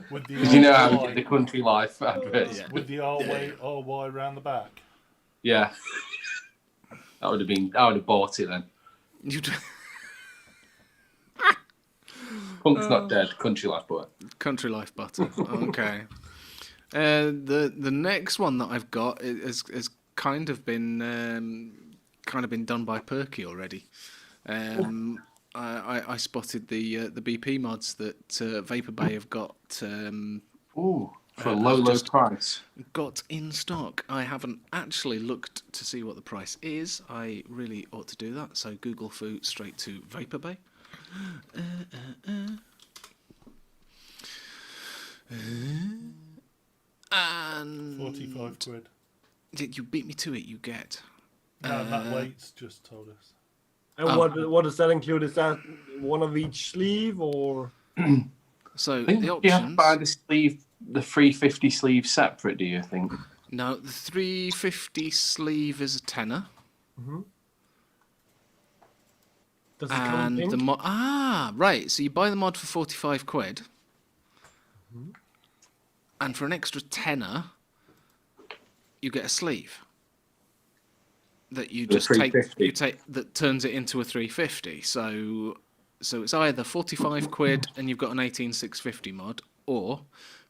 Because you know how you RY, get the Country Life adverts. Yeah. with the RY around the back. Yeah. I would have bought it then. You Punk's Not Dead, Country Life Butter. Country Life Butter. Okay. The next one that I've got is kind of been done by Perky already. I spotted the BP mods that Vapor Bay have got. Ooh, for a low price. Got in stock. I haven't actually looked to see what the price is. I really ought to do that. So Google Foo straight to Vapor Bay. And 45 quid. you beat me to it. You get. No, Matt Waits just told us. And what does that include? Is that one of each sleeve or? So I think the you have to options. buy the 350 sleeve separate, do you think? No, the 350 sleeve is a tenner. Does it come in And pink? the mod. Right. So you buy the mod for 45 quid. And for an extra tenner, you get a sleeve that you The just take. 350. You take that turns it into a 350. So it's either 45 quid and you've got an 18650 mod, or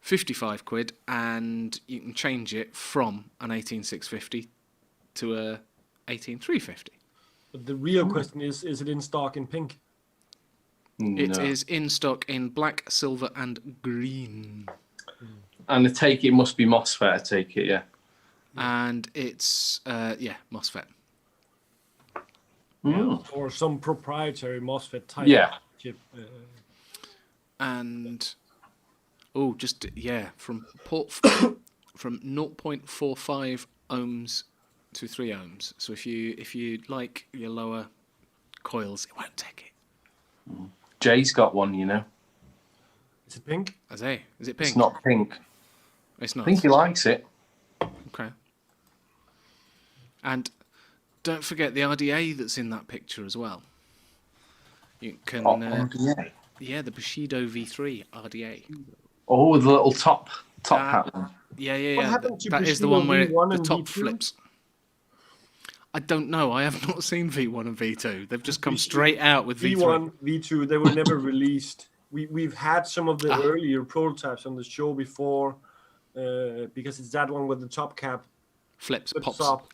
55 quid and you can change it from an 18650 to a 18350. But the real question is it in stock in pink? It No. is in stock in black, silver, and green. And I take it must be MOSFET, I take it, yeah. And it's MOSFET. Or some proprietary MOSFET type Yeah. chip? And from from 0.45 ohms to 3 ohms. So if you like your lower coils, it won't take it. Jay's got one, you know. Is it pink? Is it pink? It's not pink. It's I not. think he likes it. Okay. And don't forget the RDA that's in that picture as well. You can RDA. yeah, the Bushido V3 RDA. Oh, the little top hat one. Yeah. What happened to That is the Bushido one where V1 the and top V2? flips. I don't know. I have not seen V1 and V2. They've just come straight out with V3. V1, V2, they were never released. We've had some of the earlier prototypes on the show before, because it's that one with the top cap Flips, flips pops. up.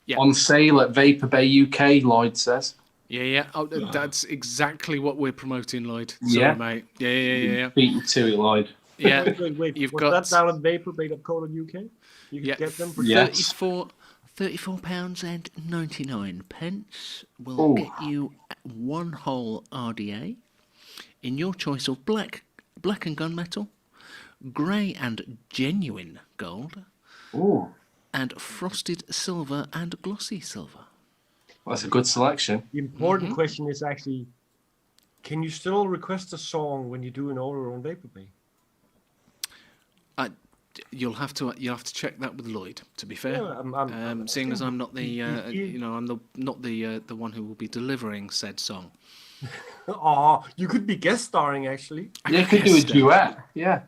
Yeah. On sale at Vapor Bay UK, Lloyd says. Yeah. Oh, that's exactly what we're promoting, Lloyd. Sorry, Yeah. mate. Yeah. Beat you to it, Lloyd. Yeah. Wait. You've Was got- that down at vaporbay.co.uk? You can get them for Yes. £34.99 will Ooh. get you one whole RDA in your choice of black and gunmetal, grey and genuine gold, Ooh, and frosted silver and glossy silver. that's a good selection. The important question is actually, can you still request a song when you do an order on Vaporbay? You'll have to check that with Lloyd. To be fair, Yeah, I'm seeing as I'm not the he- I'm not the one who will be delivering said song. Oh, you could be guest starring actually. Yeah, you could do a guessed it. duet. Yeah.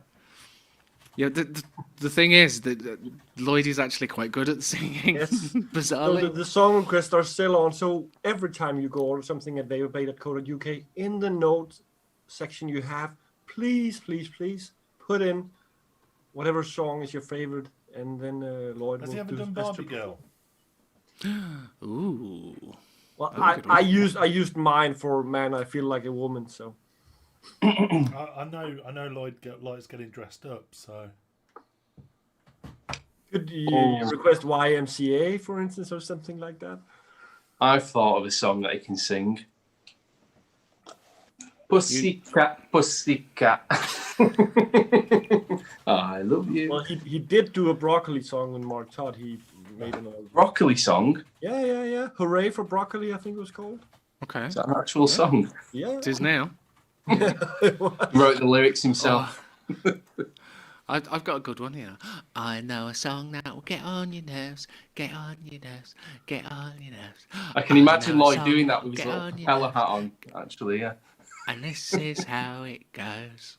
Yeah, the thing is that Lloyd is actually quite good at singing. Yes. So Bizarrely. the song requests are still on. So every time you go order something at vaporbay.co.uk, in the notes section you have, please put in whatever song is your favorite, and then Lloyd Has will he ever do his done best Barbie to Girl? perform. Ooh. Well, That was a good one. I used mine for Man I Feel Like a Woman, so I know Lloyd likes getting dressed up, so Could you request YMCA, for instance, or something like that? I've thought of a song that he can sing. Pussycat, pussycat. I love you. Well, he did do a broccoli song when Mark Todd. He made an old Broccoli song? Yeah. Hooray for broccoli, I think it was called. Okay. Is that an actual song? Yeah. It is now. It was. He wrote the lyrics himself. I've got a good one here. I know a song that will get on your nerves, get on your nerves, get on your nerves. I can imagine know a Lloyd song doing that that will with his get little on your propeller nerves. hat on, actually, yeah. And this is how it goes.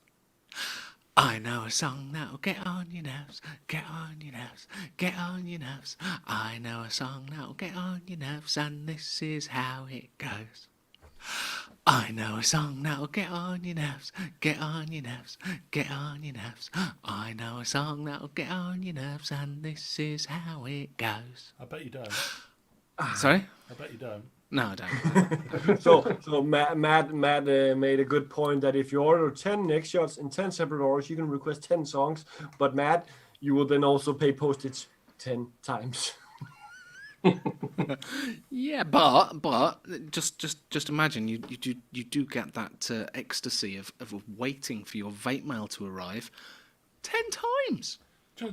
I know a song that'll get on your nerves, get on your nerves, get on your nerves. I know a song that'll get on your nerves, and this is how it goes. I know a song that'll get on your nerves, get on your nerves, get on your nerves. I know a song that'll get on your nerves, and this is how it goes. I bet you don't. Sorry? I bet you don't. No, I don't. So Matt made a good point that if you order 10 neck shots in 10 separate orders, you can request 10 songs. But Matt, you will then also pay postage 10 times. Yeah, but just imagine you do get that ecstasy of waiting for your vape mail to arrive 10 times.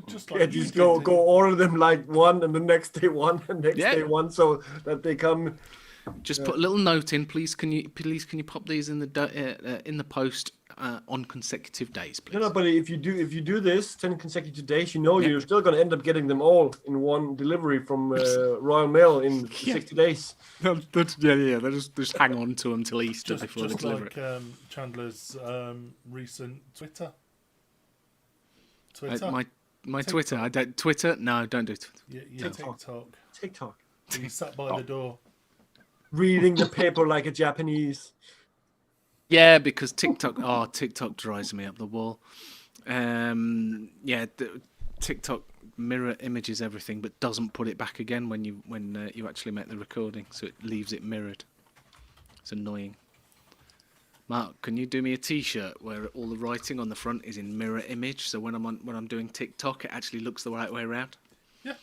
Just Yeah, like just you did go order them like one, and the next day one, and next Yeah. day one, so that they come. Just put a little note in, please. Can you pop these in the post on consecutive days, please? No, but if you do this 10 consecutive days, you know Yeah. you're still going to end up getting them all in one delivery from Royal Mail in 60 days. Yeah. They just hang on to them till Easter before they just deliver like it. Chandler's recent Twitter. My Twitter. I don't Twitter. No, don't do Twitter. Yeah, TikTok. TikTok. He sat by the door. Reading the paper like a Japanese. Yeah, because TikTok drives me up the wall. TikTok mirror images everything, but doesn't put it back again when you actually make the recording, so it leaves it mirrored. It's annoying. Mark, can you do me a T-shirt where all the writing on the front is in mirror image, so when I'm doing TikTok, it actually looks the right way around? Yeah.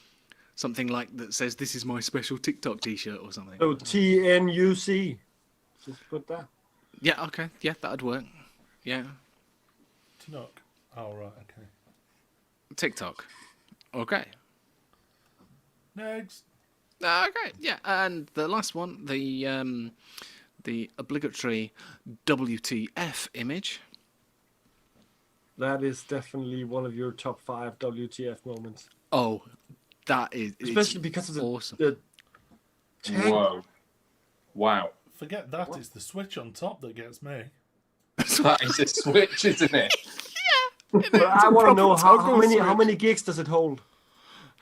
Something like that says, "This is my special TikTok T-shirt" or something. So TNUC. Just put that. Yeah. Okay. Yeah, that'd work. Yeah. Tinock. Oh, right, okay. TikTok. Okay. Next. Okay, yeah, and the last one, the obligatory WTF image. That is definitely one of your top 5 WTF moments. Oh, that is Especially because of the, awesome. the tank. Whoa. Wow. Forget that, it's the switch on top that gets me. That is a switch, isn't it? But I want to know how many gigs does it hold?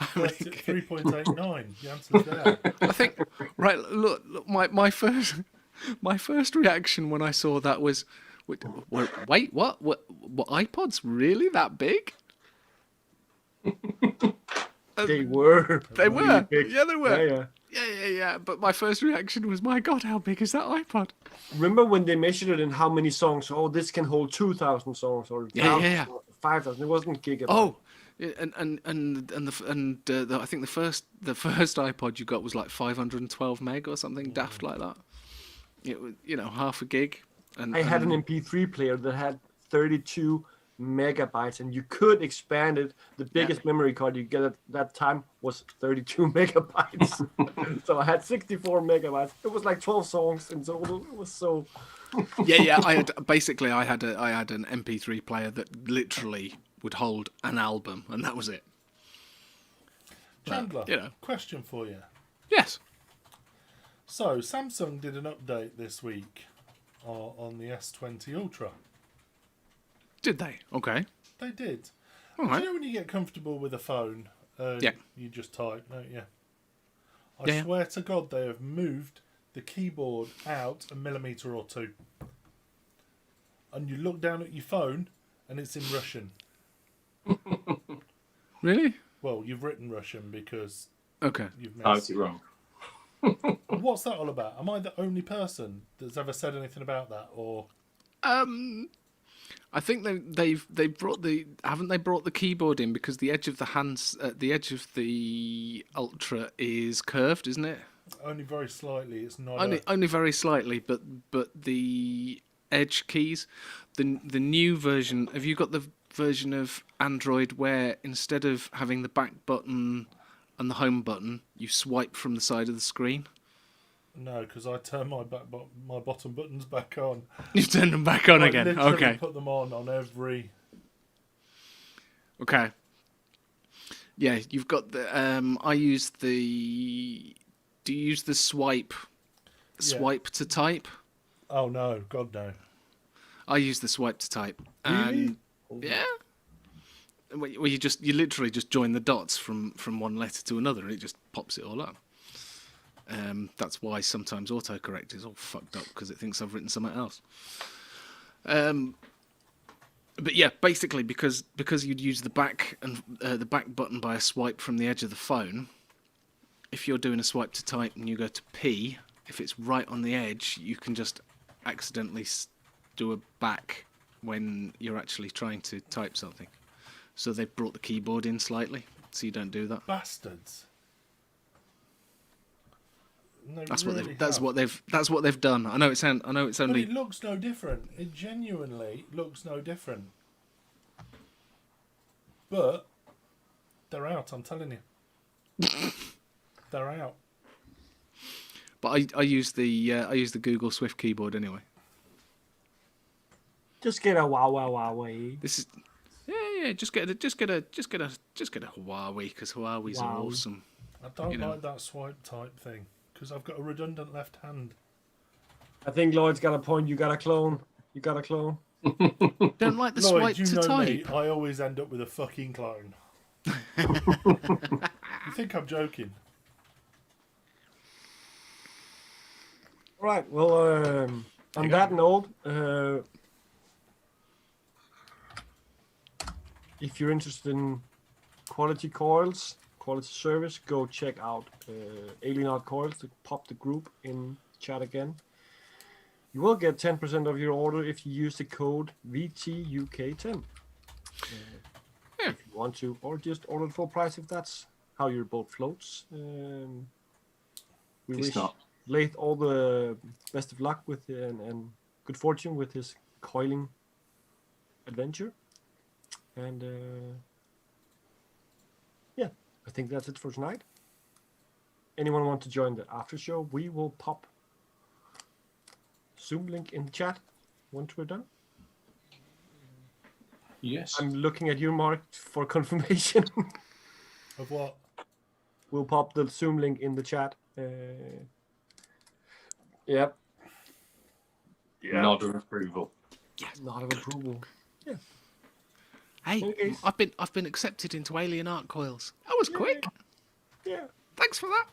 3.89. The answer's there. I think right. Look, my first reaction when I saw that was, wait, what? What iPods really that big? They were. They really were. big. Yeah, they were. Yeah. Yeah. But my first reaction was, my God, how big is that iPod? Remember when they measured it in how many songs? Oh, this can hold 2,000 songs or Yeah. 5,000. It wasn't gigabytes. Oh, yeah, and I think the first iPod you got was like 512 meg or something daft like that. It was, half a gig. And I had an MP3 player that had 32 megabytes, and you could expand it. The biggest memory card you get at that time was 32 megabytes. So I had 64 megabytes. It was like 12 songs in total. It was so. Yeah. I had an MP3 player that literally would hold an album, and that was it. Chandler, But, question for you. Yes. So, Samsung did an update this week on the S20 Ultra. Did they? Okay. They did. All Do right. you know when you get comfortable with a phone, Yeah. you just type, don't you? I Yeah. swear to God, they have moved the keyboard out a millimetre or two. And you look down at your phone, and it's in Russian. Really? Well, you've written Russian because Okay. you've Oh, missed. it's wrong. What's that all about? Am I the only person that's ever said anything about that? Or I think they've brought haven't they brought the keyboard in because the edge of the edge of the Ultra is curved, isn't it? Only very slightly. It's not Only very slightly, but the edge keys, the new version. Have you got the version of Android where instead of having the back button and the home button, you swipe from the side of the screen? No, because I turn my bottom buttons back on. You've turned them back on I again. literally Okay. put them on every. Okay. Yeah, you've got the. I use the. Do you use the swipe to type? Oh no, God no. I use the swipe to type. Really? And yeah. Well, you literally just join the dots from one letter to another, and it just pops it all up. That's why sometimes autocorrect is all fucked up because it thinks I've written something else. But yeah, basically because you'd use the back button by a swipe from the edge of the phone. If you're doing a swipe to type and you go to P, if it's right on the edge, you can just accidentally do a back when you're actually trying to type something. So they've brought the keyboard in slightly, so you don't do that. Bastards. That's what they've done. I know it's only. But it looks no different. It genuinely looks no different. But they're out. I'm telling you, they're out. But I use the Google Swift keyboard anyway. Just get a Huawei. This is yeah. Just get a Huawei because Huawei's are awesome. I don't like that swipe type thing because I've got a redundant left hand. I think Lloyd's got a point. You got a clone. Don't like the Lloyd, swipe you to know type. me. I always end up with a fucking clone. You think I'm joking? All right. Well, on that note, if you're interested in quality coils, quality service, go check out Alien Art Coils to pop the group in chat again. You will get 10% of your order if you use the code VTUK10. If you want to, or just order the full price if that's how your boat floats. We wish Laith all the best of luck with and good fortune with his coiling adventure. And yeah, I think that's it for tonight. Anyone want to join the after show? We will pop Zoom link in the chat once we're done. Yes. I'm looking at you, Mark, for confirmation. Of what? We'll pop the Zoom link in the chat. Yep. Yeah. Nod of approval. Nod of approval. Yeah. Hey, Okay. I've been accepted into Alien Art Coils. That was quick. Yeah. Thanks for that.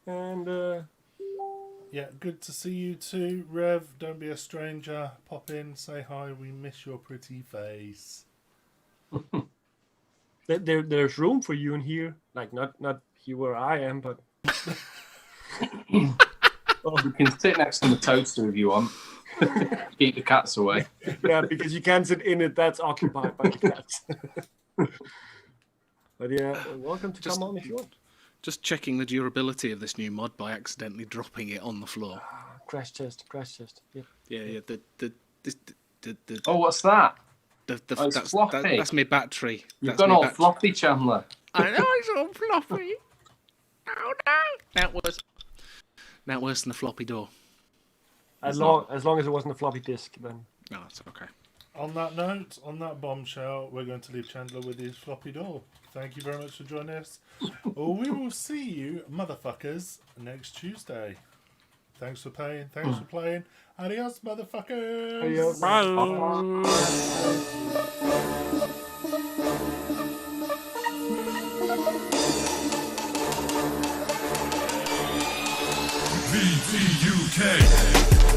And Yeah, good to see you too, Rev. Don't be a stranger. Pop in, say hi. We miss your pretty face. there's room for you in here. Like not here where I am, but You can sit next to the toaster if you want. Keep the cats away. yeah, because you can't sit in it. That's occupied by the cats. But yeah, welcome to come on if you want. Just checking the durability of this new mod by accidentally dropping it on the floor. Crash test. Yep. Yeah. The Oh, what's that? the Oh, it's floppy. that's my battery. You've That's gone my all battery. floppy, Chandler. I know it's all floppy. Oh no! Now worse than the floppy door. As long as it wasn't a floppy disk, then. No, it's okay. On that note, on that bombshell, we're going to leave Chandler with his floppy door. Thank you very much for joining us. We will see you, motherfuckers, next Tuesday. Thanks for playing. Thanks for playing. Adios, motherfuckers. Adios. VTUK.